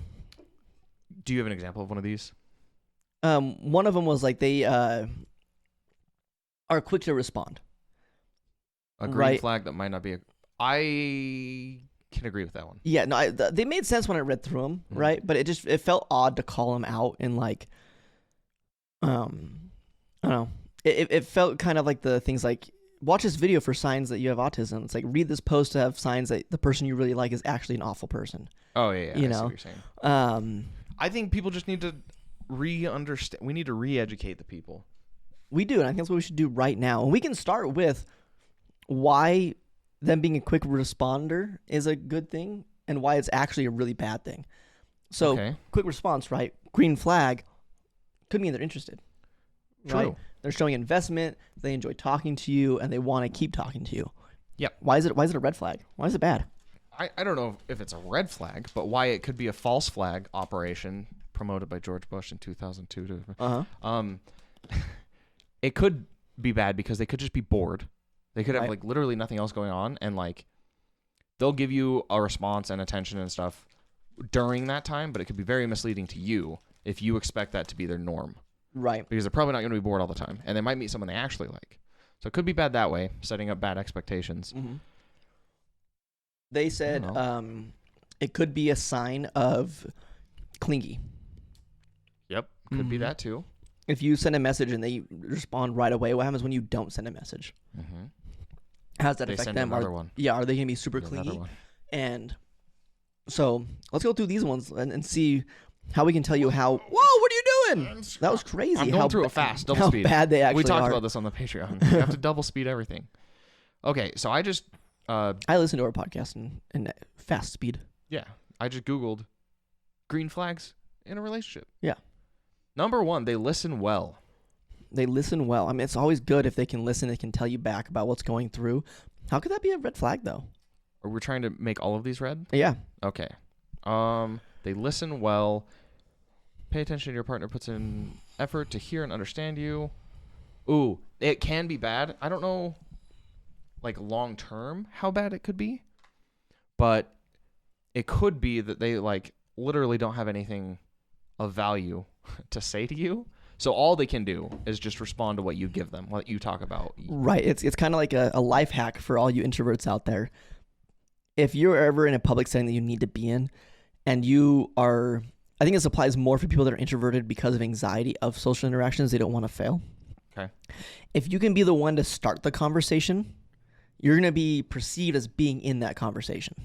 Speaker 1: Do you have an example of one of these?
Speaker 2: One of them was like they are quick to respond.
Speaker 1: A green
Speaker 2: Right.
Speaker 1: flag that might not be. I can agree with that one.
Speaker 2: Yeah, no, they made sense when I read through them,
Speaker 1: Mhm.
Speaker 2: right? But it felt odd to call them out and like, I don't know. It felt kind of like the things like watch this video for signs that you have autism. It's like read this post to have signs that the person you really like is actually an awful person.
Speaker 1: Oh yeah,
Speaker 2: You
Speaker 1: I see
Speaker 2: know?
Speaker 1: what you're saying.
Speaker 2: Um,
Speaker 1: I think people just need to re-understand. We need to re-educate the people.
Speaker 2: we do, and I think that's what we should do right now. And we can start with why them being a quick responder is a good thing and why it's actually a really bad thing. So,
Speaker 1: Okay.
Speaker 2: quick response, right? Green flag could mean they're interested.
Speaker 1: True.
Speaker 2: Right? They're showing investment, they enjoy talking to you, and they want to keep talking to you.
Speaker 1: Yep.
Speaker 2: Why is it a red flag? Why is it bad?
Speaker 1: I don't know if it's a red flag, but why it could be a false flag operation promoted by George Bush in 2002.
Speaker 2: Uh-huh.
Speaker 1: It could be bad because they could just be bored. They could have
Speaker 2: Right.
Speaker 1: like literally nothing else going on, and like they'll give you a response and attention and stuff during that time, but it could be very misleading to you if you expect that to be their norm,
Speaker 2: Right.
Speaker 1: because they're probably not going to be bored all the time, and they might meet someone they actually like. So it could be bad that way, setting up bad expectations.
Speaker 2: Mm-hmm. They said
Speaker 1: I
Speaker 2: it could be a sign of clingy.
Speaker 1: Yep, could be
Speaker 2: Mhm.
Speaker 1: that too.
Speaker 2: If you send a message and they respond right away, what happens when you don't send a message?
Speaker 1: Mm-hmm.
Speaker 2: How does that
Speaker 1: They
Speaker 2: affect
Speaker 1: send
Speaker 2: them?
Speaker 1: another one.
Speaker 2: Yeah, are they going to be super
Speaker 1: Another
Speaker 2: clingy?
Speaker 1: one.
Speaker 2: And so let's go through these ones and see how we can tell you how. Whoa, what are you doing? That was crazy.
Speaker 1: I'm going
Speaker 2: how
Speaker 1: through
Speaker 2: ba-
Speaker 1: it fast, double
Speaker 2: how
Speaker 1: speed.
Speaker 2: bad they actually
Speaker 1: We talked
Speaker 2: are.
Speaker 1: about this on the Patreon. You have to double speed everything. Okay, so I just
Speaker 2: I listen to our podcast in fast speed.
Speaker 1: I just Googled green flags in a relationship.
Speaker 2: Yeah.
Speaker 1: Number 1, they listen well.
Speaker 2: They listen well. I mean, it's always good if they can listen. They can tell you back about what's going through. How could that be a red flag, though?
Speaker 1: Are we trying to make all of these red?
Speaker 2: Yeah.
Speaker 1: Okay. They listen well. Pay attention to your partner, puts in effort to hear and understand you. Ooh, it can be bad. I don't know, like long term, how bad it could be, but it could be that they like literally don't have anything of value to say to you. So all they can do is just respond to what you give them, what you talk about.
Speaker 2: Right. It's kind of like a life hack for all you introverts out there. If you're ever in a public setting that you need to be in, and you are, I think this applies more for people that are introverted because of anxiety of social interactions. They don't want to fail.
Speaker 1: Okay.
Speaker 2: If you can be the one to start the conversation, you're going to be perceived as being in that conversation.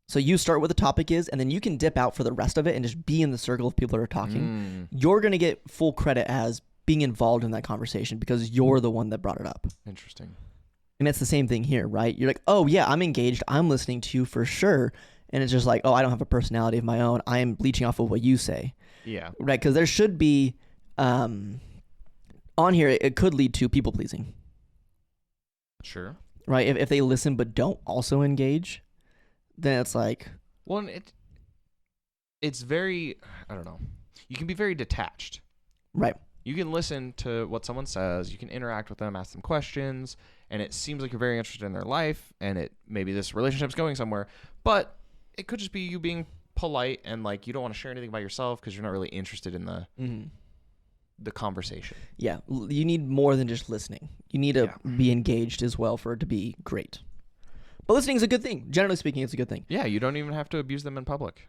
Speaker 2: So you start what the topic is, and then you can dip out for the rest of it and just be in the circle of people that are talking. You're going to get full credit as being involved in that conversation because you're the one that brought it up.
Speaker 1: Interesting.
Speaker 2: And it's the same thing here, right? You're like, oh, yeah, I'm engaged. I'm listening to you for sure. And it's just like, oh, I don't have a personality of my own. I am bleaching off of what you say.
Speaker 1: Yeah.
Speaker 2: Right? Because there should be, on here, it could lead to people pleasing.
Speaker 1: Sure.
Speaker 2: Right? If they listen but don't also engage, then it's like,
Speaker 1: Well, and it's very, I don't know. You can be very detached.
Speaker 2: right.
Speaker 1: You can listen to what someone says. You can interact with them, ask them questions, and it seems like you're very interested in their life, and maybe this relationship's going somewhere. But it could just be you being polite and like you don't want to share anything about yourself because you're not really interested in the conversation.
Speaker 2: Yeah. You need more than just listening. You need to be engaged as well for it to be great. But listening is a good thing. Generally speaking, it's a good thing.
Speaker 1: Yeah, you don't even have to abuse them in public.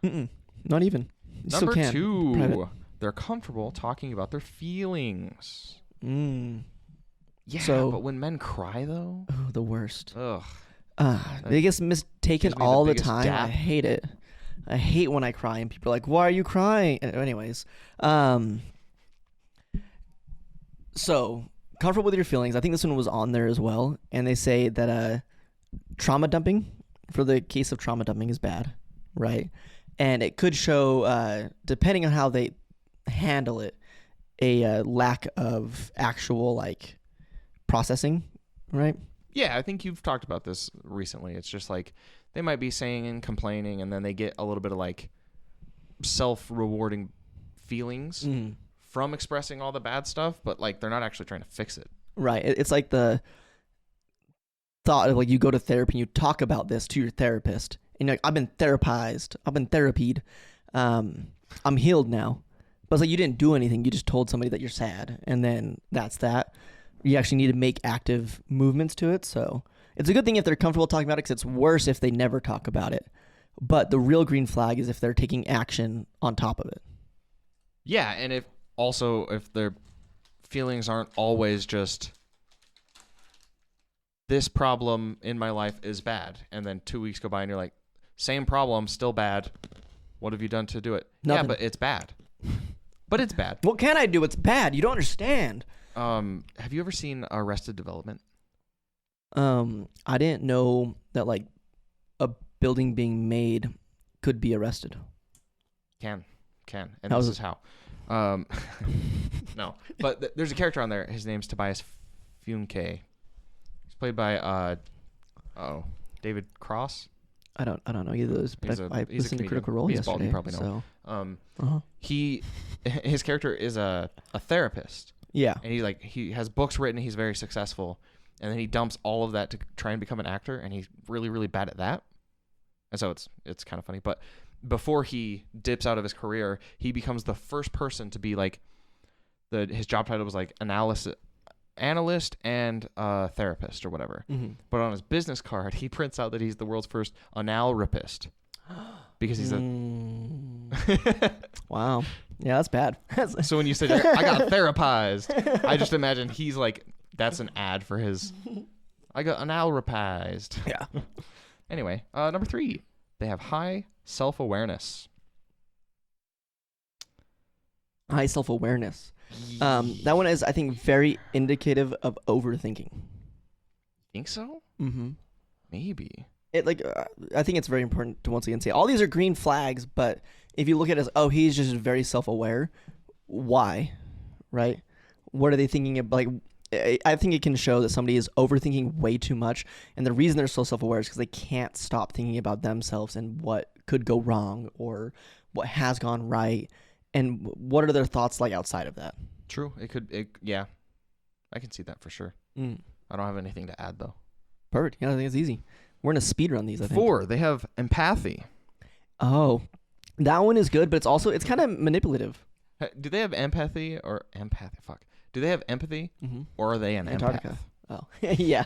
Speaker 2: Not even. You still
Speaker 1: Number
Speaker 2: can.
Speaker 1: 2,
Speaker 2: Private.
Speaker 1: they're comfortable talking about their feelings. Yeah,
Speaker 2: So-
Speaker 1: but when men cry though,
Speaker 2: Oh, the worst.
Speaker 1: ugh.
Speaker 2: They get mistaken
Speaker 1: gives me the
Speaker 2: all the
Speaker 1: biggest
Speaker 2: time. I
Speaker 1: gap.
Speaker 2: hate it. I hate when I cry and people are like, "Why are you crying?" Anyways, So, comfortable with your feelings. I think this one was on there as well. And they say that trauma dumping, for the case of trauma dumping, is bad, right? And it could show, depending on how they handle it, a lack of actual, like, processing, right?
Speaker 1: Yeah, I think you've talked about this recently. It's just like they might be saying and complaining, and then they get a little bit of, like, self-rewarding feelings from expressing all the bad stuff, but, like, they're not actually trying to fix it.
Speaker 2: Right. It's like the thought of, like, you go to therapy and you talk about this to your therapist, and you're like, I've been therapized. I've been therapied. I'm healed now. But it's like you didn't do anything. You just told somebody that you're sad, and then that's that. You actually need to make active movements to it. So it's a good thing if they're comfortable talking about it, because it's worse if they never talk about it. But the real green flag is if they're taking action on top of it.
Speaker 1: Yeah, and if their feelings aren't always just, this problem in my life is bad, and then 2 weeks go by and you're like, same problem, still bad. What have you done to do it?
Speaker 2: Nothing.
Speaker 1: Yeah, but it's bad. But it's bad.
Speaker 2: What can I do? It's bad. You don't understand.
Speaker 1: Have you ever seen Arrested Development?
Speaker 2: I didn't know that, like, a building being made could be arrested.
Speaker 1: And this is how. No, but there's a character on there. His name's Tobias Funke. He's played by David Cross.
Speaker 2: I don't know either of those, but I listened to Critical Role
Speaker 1: yesterday.
Speaker 2: Bald,
Speaker 1: you probably know.
Speaker 2: So.
Speaker 1: His character is a therapist.
Speaker 2: Yeah.
Speaker 1: And he has books written. He's very successful, and then he dumps all of that to try and become an actor, and he's really, really bad at that. And so it's kind of funny. But before he dips out of his career, he becomes the first person to be like, his job title was like analyst and therapist or whatever. Mm-hmm. But on his business card, he prints out that he's the world's first anal rapist. Because he's
Speaker 2: Wow. Yeah, that's bad.
Speaker 1: So when you said, I got therapized, I just imagine he's like, that's an ad for his, I got anal rapized.
Speaker 2: Yeah.
Speaker 1: Anyway, number 3, they have high self-awareness.
Speaker 2: High self-awareness. That one is, I think, very indicative of overthinking.
Speaker 1: Think so?
Speaker 2: Mm-hmm.
Speaker 1: Maybe.
Speaker 2: I think it's very important to once again say all these are green flags, but if you look at it as, oh, he's just very self-aware, why? Right? What are they thinking of? Like, I think it can show that somebody is overthinking way too much, and the reason they're so self-aware is because they can't stop thinking about themselves and what could go wrong or what has gone right, and what are their thoughts like outside of that.
Speaker 1: True. Yeah. I can see that for sure. I don't have anything to add, though.
Speaker 2: Perfect. Yeah, I think it's easy. We're in a speed run these, I think.
Speaker 1: 4, they have empathy.
Speaker 2: Oh, that one is good, but it's kind of manipulative.
Speaker 1: Do they have empathy or empathy? Fuck. Do they have empathy or are they an
Speaker 2: Antarctica.
Speaker 1: empath?
Speaker 2: Oh, yeah.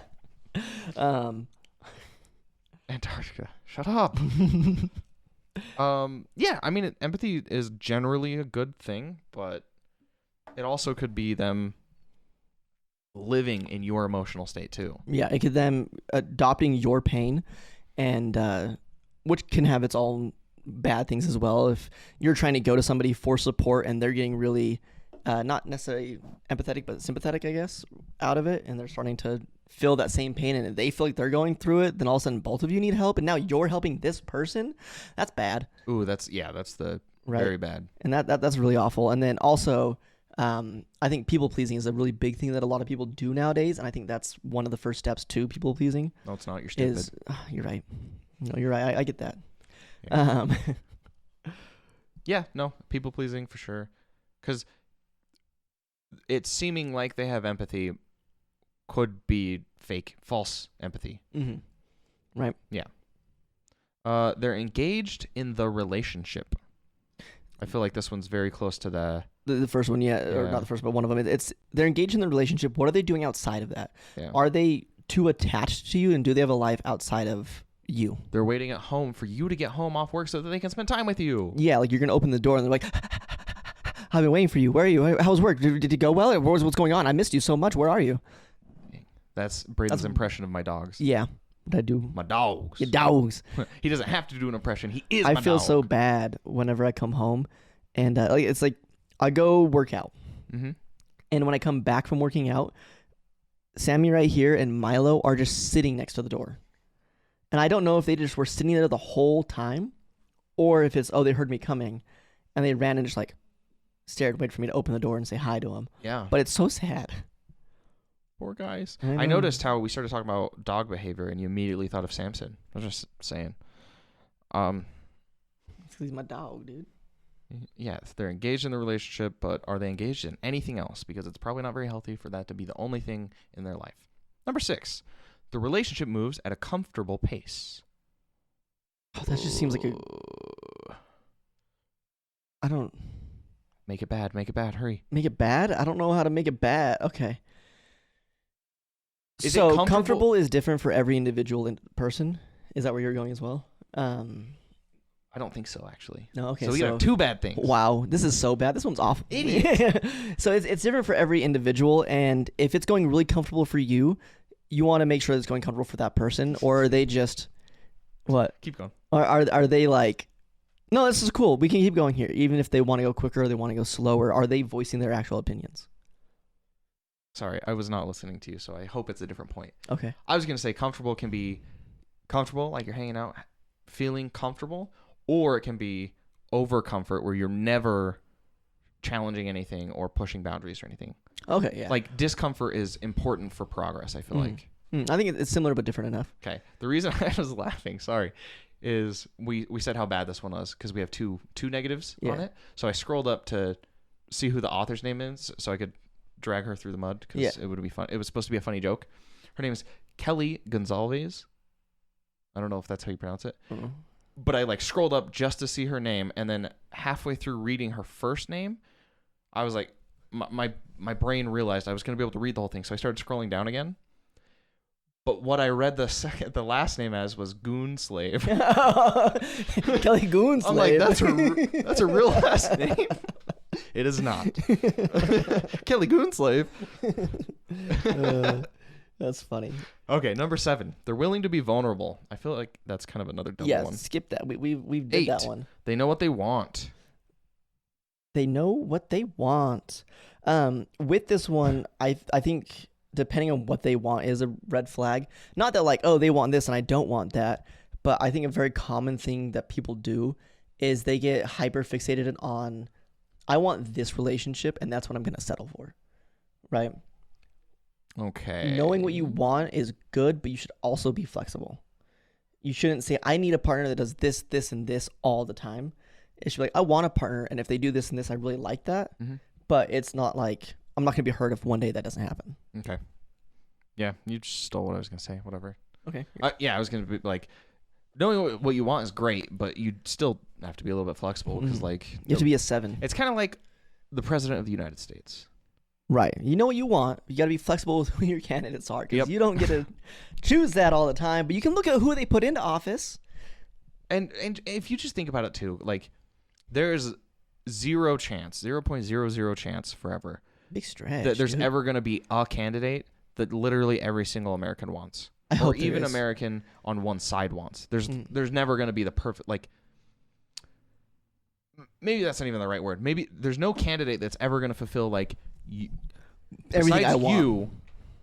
Speaker 1: Antarctica. Shut up. Yeah, I mean, empathy is generally a good thing, but it also could be them living in your emotional state too.
Speaker 2: Yeah, it could them adopting your pain, and which can have its own bad things as well. If you're trying to go to somebody for support and they're getting really not necessarily empathetic but sympathetic, I guess, out of it, and they're starting to feel that same pain and they feel like they're going through it, then all of a sudden both of you need help and now you're helping this person. That's bad.
Speaker 1: Ooh, that's the very bad.
Speaker 2: And that's really awful. And then also I think people pleasing is a really big thing that a lot of people do nowadays, and I think that's one of the first steps to people pleasing.
Speaker 1: No, it's not. You're stupid.
Speaker 2: You're right. No, you're right. I get that.
Speaker 1: Yeah. Yeah, no, people pleasing for sure, because it's seeming like they have empathy could be fake, false empathy.
Speaker 2: Mm-hmm. Right.
Speaker 1: Yeah. They're engaged in the relationship. I feel like this one's very close to the
Speaker 2: first one, or not the first, but one of them. It's they're engaged in the relationship. What are they doing outside of that?
Speaker 1: Yeah.
Speaker 2: Are they too attached to you, and do they have a life outside of you?
Speaker 1: They're waiting at home for you to get home off work so that they can spend time with you.
Speaker 2: Yeah, like you're gonna open the door and they're like, "I've been waiting for you. Where are you? How's work? Did it go well? What's going on? I missed you so much. Where are you?"
Speaker 1: That's Brayden's impression of my dogs.
Speaker 2: Yeah, what I do.
Speaker 1: My dogs.
Speaker 2: Your dogs.
Speaker 1: He doesn't have to do an impression. He is.
Speaker 2: I feel so bad whenever I come home, and it's like I go work out, And when I come back from working out, Sammy right here and Milo are just sitting next to the door. And I don't know if they just were sitting there the whole time or if it's, oh, they heard me coming and they ran and just like stared, waited for me to open the door and say hi to them.
Speaker 1: Yeah.
Speaker 2: But it's so sad.
Speaker 1: Poor guys.
Speaker 2: I
Speaker 1: I noticed how we started talking about dog behavior and you immediately thought of Samson. I was just saying.
Speaker 2: It's 'cause he's my dog, dude.
Speaker 1: Yeah, they're engaged in the relationship, but are they engaged in anything else? Because it's probably not very healthy for that to be the only thing in their life. Number 6, the relationship moves at a comfortable pace.
Speaker 2: Oh, that just seems like I don't...
Speaker 1: Make it bad. Make it bad. Hurry.
Speaker 2: Make it bad? I don't know how to make it bad. Okay.
Speaker 1: Is it
Speaker 2: so
Speaker 1: comfortable?
Speaker 2: comfortable is different for every individual person. Is that where you're going as well?
Speaker 1: I don't think so, actually.
Speaker 2: No, okay.
Speaker 1: So we got 2 bad things.
Speaker 2: Wow, this is so bad. This one's awful.
Speaker 1: Idiot.
Speaker 2: So it's different for every individual, and if it's going really comfortable for you, you want to make sure that it's going comfortable for that person, or are they just what?
Speaker 1: Keep going.
Speaker 2: Or are they like, no, this is cool. We can keep going here, even if they want to go quicker or they want to go slower. Are they voicing their actual opinions?
Speaker 1: Sorry, I was not listening to you, so I hope it's a different point.
Speaker 2: Okay.
Speaker 1: I was going to say comfortable can be comfortable, like you're hanging out, feeling comfortable, or it can be over comfort where you're never challenging anything or pushing boundaries or anything.
Speaker 2: Okay, yeah.
Speaker 1: Like discomfort is important for progress, I feel like.
Speaker 2: I think it's similar but different enough.
Speaker 1: Okay. The reason I was laughing, sorry, is we said how bad this one was because we have two negatives on it. So I scrolled up to see who the author's name is so I could drag her through the mud because it would be fun. It was supposed to be a funny joke. Her name is Kelly Gonzalez. I don't know if that's how you pronounce it. But I like scrolled up just to see her name, and then halfway through reading her first name, I was like, my brain realized I was going to be able to read the whole thing, so I started scrolling down again. But what I read the last name as was Goon Slave.
Speaker 2: Kelly Goon Slave.
Speaker 1: I'm like, that's a real last name. It is not. Kelly Goon Slave.
Speaker 2: That's funny.
Speaker 1: Okay, number 7. They're willing to be vulnerable. I feel like that's kind of another double one.
Speaker 2: Skip that. We did
Speaker 1: 8.
Speaker 2: that one.
Speaker 1: They know what they want.
Speaker 2: They know what they want. With this one, I think depending on what they want is a red flag. Not that like, oh, they want this and I don't want that. But I think a very common thing that people do is they get hyper fixated on, I want this relationship and that's what I'm going to settle for. Right?
Speaker 1: Okay.
Speaker 2: Knowing what you want is good, but you should also be flexible. You shouldn't say, I need a partner that does this, this, and this all the time. It should be like, I want a partner, and if they do this and this, I really like that. Mm-hmm. But it's not like, I'm not going to be hurt if one day that doesn't happen.
Speaker 1: Okay. Yeah, you just stole what I was going to say. Whatever.
Speaker 2: Okay.
Speaker 1: Yeah, I was going to be like, knowing what you want is great, but you still have to be a little bit flexible because, like,
Speaker 2: you have to be a 7.
Speaker 1: It's kind of like the president of the United States.
Speaker 2: Right. You know what you want. You got to be flexible with who your candidates are because you don't get to choose that all the time, but you can look at who they put into office.
Speaker 1: And if you just think about it too, like there's 0.00 chance forever.
Speaker 2: Big stretch.
Speaker 1: That there's ever going to be a candidate that literally every single American wants. Or even American on one side wants. There's never going to be the perfect, like, maybe that's not even the right word. Maybe there's no candidate that's ever going to fulfill, like,
Speaker 2: everything I want.
Speaker 1: You,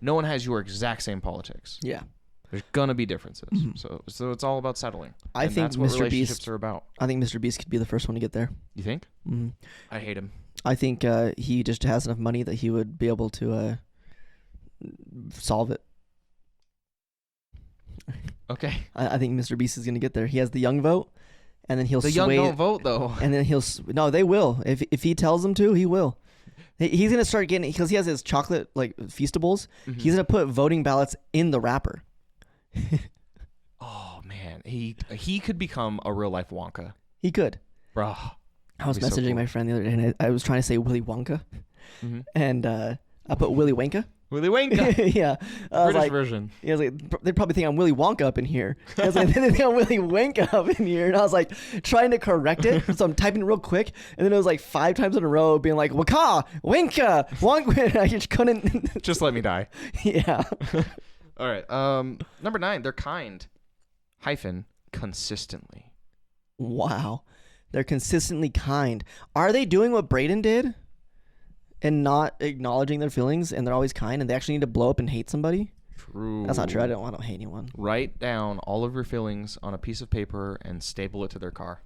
Speaker 1: no one has your exact same politics.
Speaker 2: Yeah.
Speaker 1: There's gonna be differences. So it's all about settling.
Speaker 2: I think
Speaker 1: that's what
Speaker 2: Mr.
Speaker 1: relationships
Speaker 2: Beast
Speaker 1: are about.
Speaker 2: I think Mr. Beast could be the first one to get there.
Speaker 1: You think?
Speaker 2: Mm-hmm.
Speaker 1: I hate him.
Speaker 2: I think he just has enough money that he would be able to solve it.
Speaker 1: Okay.
Speaker 2: I think Mr. Beast is gonna get there. He has the young vote, and then he'll
Speaker 1: the
Speaker 2: sway.
Speaker 1: young don't vote though.
Speaker 2: And then no, they will. If he tells them to, he will. He's gonna start getting, because he has his chocolate like Feastables. Mm-hmm. He's gonna put voting ballots in the wrapper.
Speaker 1: Oh man, he could become a real life Wonka.
Speaker 2: He could,
Speaker 1: bro.
Speaker 2: I was messaging my friend the other day, and I was trying to say Willy Wonka, and I put Willy Wonka.
Speaker 1: Willy Wonka.
Speaker 2: Yeah.
Speaker 1: British version.
Speaker 2: Yeah, I was like, they probably think I'm Willy Wonka up in here. I was like, they think I'm Willy Wonka up in here. And I was like, trying to correct it. So I'm typing real quick. And then it was like 5 times in a row being like, Waka, Wonka, Wonka. I just couldn't.
Speaker 1: Just let me die.
Speaker 2: Yeah.
Speaker 1: All right. Number 9, they're kind. - consistently.
Speaker 2: Wow. They're consistently kind. Are they doing what Brayden did? and not acknowledging their feelings, and they're always kind, and they actually need to blow up and hate somebody.
Speaker 1: True.
Speaker 2: That's not true. I don't hate anyone.
Speaker 1: Write down all of your feelings on a piece of paper and staple it to their car.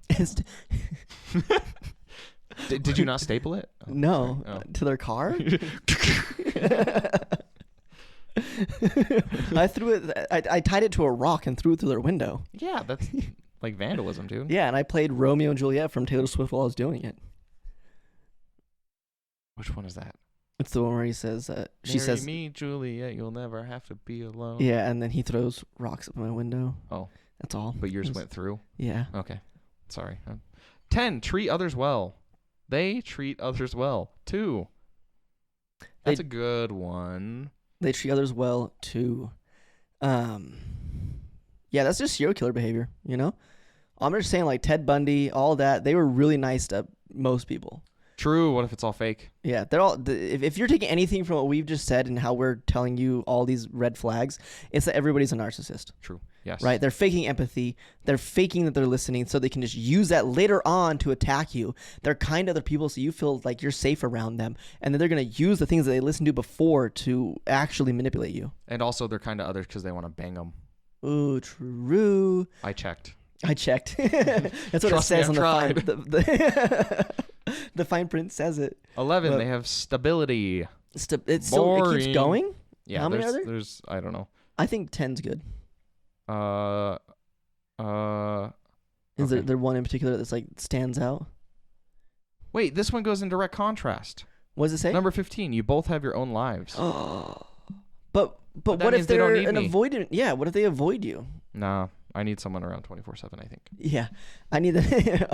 Speaker 1: Did you not staple it? Oh,
Speaker 2: no, to their car. I threw it. I tied it to a rock and threw it through their window.
Speaker 1: Yeah, that's like vandalism, dude.
Speaker 2: Yeah, and I played Romeo and Juliet from Taylor Swift while I was doing it.
Speaker 1: Which one is that?
Speaker 2: It's the one where he says, she
Speaker 1: Marry
Speaker 2: says,
Speaker 1: me, Juliet, you'll never have to be alone.
Speaker 2: yeah, and then he throws rocks at my window.
Speaker 1: Oh.
Speaker 2: That's all.
Speaker 1: But yours went through?
Speaker 2: Yeah.
Speaker 1: Okay. Sorry. 10, treat others well. They treat others well, too. That's a good one.
Speaker 2: They treat others well, too. Yeah, that's just serial killer behavior, you know? I'm just saying, like, Ted Bundy, all that, they were really nice to most people.
Speaker 1: True. What if it's all fake?
Speaker 2: Yeah, they're all. If you're taking anything from what we've just said and how we're telling you all these red flags, it's that everybody's a narcissist.
Speaker 1: True. Yes.
Speaker 2: Right? They're faking empathy. They're faking that they're listening so they can just use that later on to attack you. They're kind to other people so you feel like you're safe around them. And then they're going to use the things that they listened to before to actually manipulate you.
Speaker 1: And also they're kind to others because they want to bang them.
Speaker 2: Ooh, true.
Speaker 1: I checked.
Speaker 2: That's what it says on the fine print says it.
Speaker 1: 11,
Speaker 2: but
Speaker 1: they have stability.
Speaker 2: It's so it keeps going?
Speaker 1: Yeah,
Speaker 2: how many are there?
Speaker 1: There's I don't know.
Speaker 2: I think 10's good. Is
Speaker 1: okay.
Speaker 2: there one in particular that's like stands out?
Speaker 1: Wait, this one goes in direct contrast.
Speaker 2: What does it say?
Speaker 1: Number 15, you both have your own lives.
Speaker 2: But
Speaker 1: that
Speaker 2: what if
Speaker 1: means they don't
Speaker 2: they're
Speaker 1: need
Speaker 2: an
Speaker 1: me.
Speaker 2: avoidant? Yeah, what if they avoid you?
Speaker 1: Nah, I need someone around 24/7, I think.
Speaker 2: Yeah, I need them.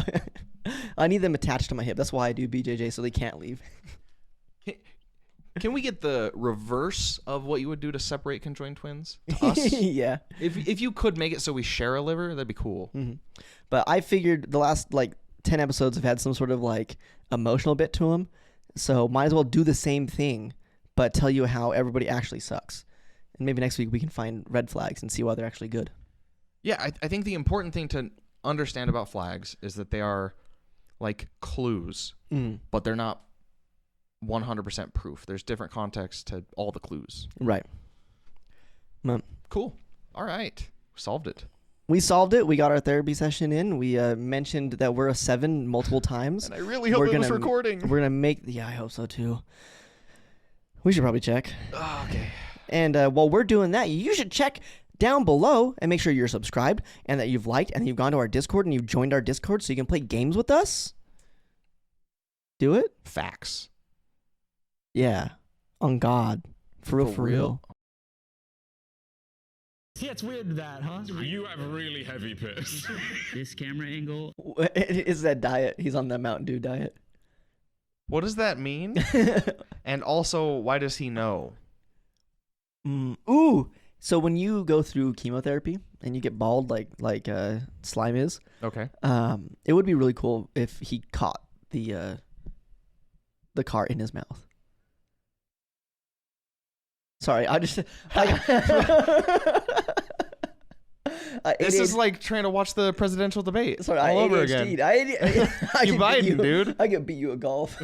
Speaker 2: I need them attached to my hip. That's why I do BJJ, so they can't leave.
Speaker 1: Can we get the reverse of what you would do to separate conjoined twins? To us?
Speaker 2: Yeah.
Speaker 1: If you could make it so we share a liver, that'd be cool.
Speaker 2: Mm-hmm. But I figured the last like 10 episodes have had some sort of like emotional bit to them, so might as well do the same thing, but tell you how everybody actually sucks. And maybe next week we can find red flags and see why they're actually good.
Speaker 1: Yeah, I think the important thing to understand about flags is that they are like clues, but they're not 100% proof. There's different contexts to all the clues.
Speaker 2: Right.
Speaker 1: Cool. All right. Solved it.
Speaker 2: We solved it. We got our therapy session in. We mentioned that we're a 7 multiple times.
Speaker 1: And I really hope it was recording.
Speaker 2: We're going to make... Yeah, I hope so too. We should probably check.
Speaker 1: Oh, okay.
Speaker 2: And while we're doing that, you should check down below and make sure you're subscribed and that you've liked and you've gone to our Discord and you've joined our Discord so you can play games with us. Do it?
Speaker 1: Facts.
Speaker 2: Yeah. On God. For real.
Speaker 3: Yeah, it's weird that, huh?
Speaker 4: You have really heavy piss.
Speaker 3: This camera angle.
Speaker 2: It's that diet. He's on that Mountain Dew diet.
Speaker 1: What does that mean? And also, why does he know?
Speaker 2: Ooh. So when you go through chemotherapy and you get bald like Slime is,
Speaker 1: Okay.
Speaker 2: it would be really cool if he caught the car in his mouth. Sorry,
Speaker 1: This is like trying to watch the presidential debate all over again.
Speaker 2: I
Speaker 1: You Biden, dude.
Speaker 2: I could beat you at golf.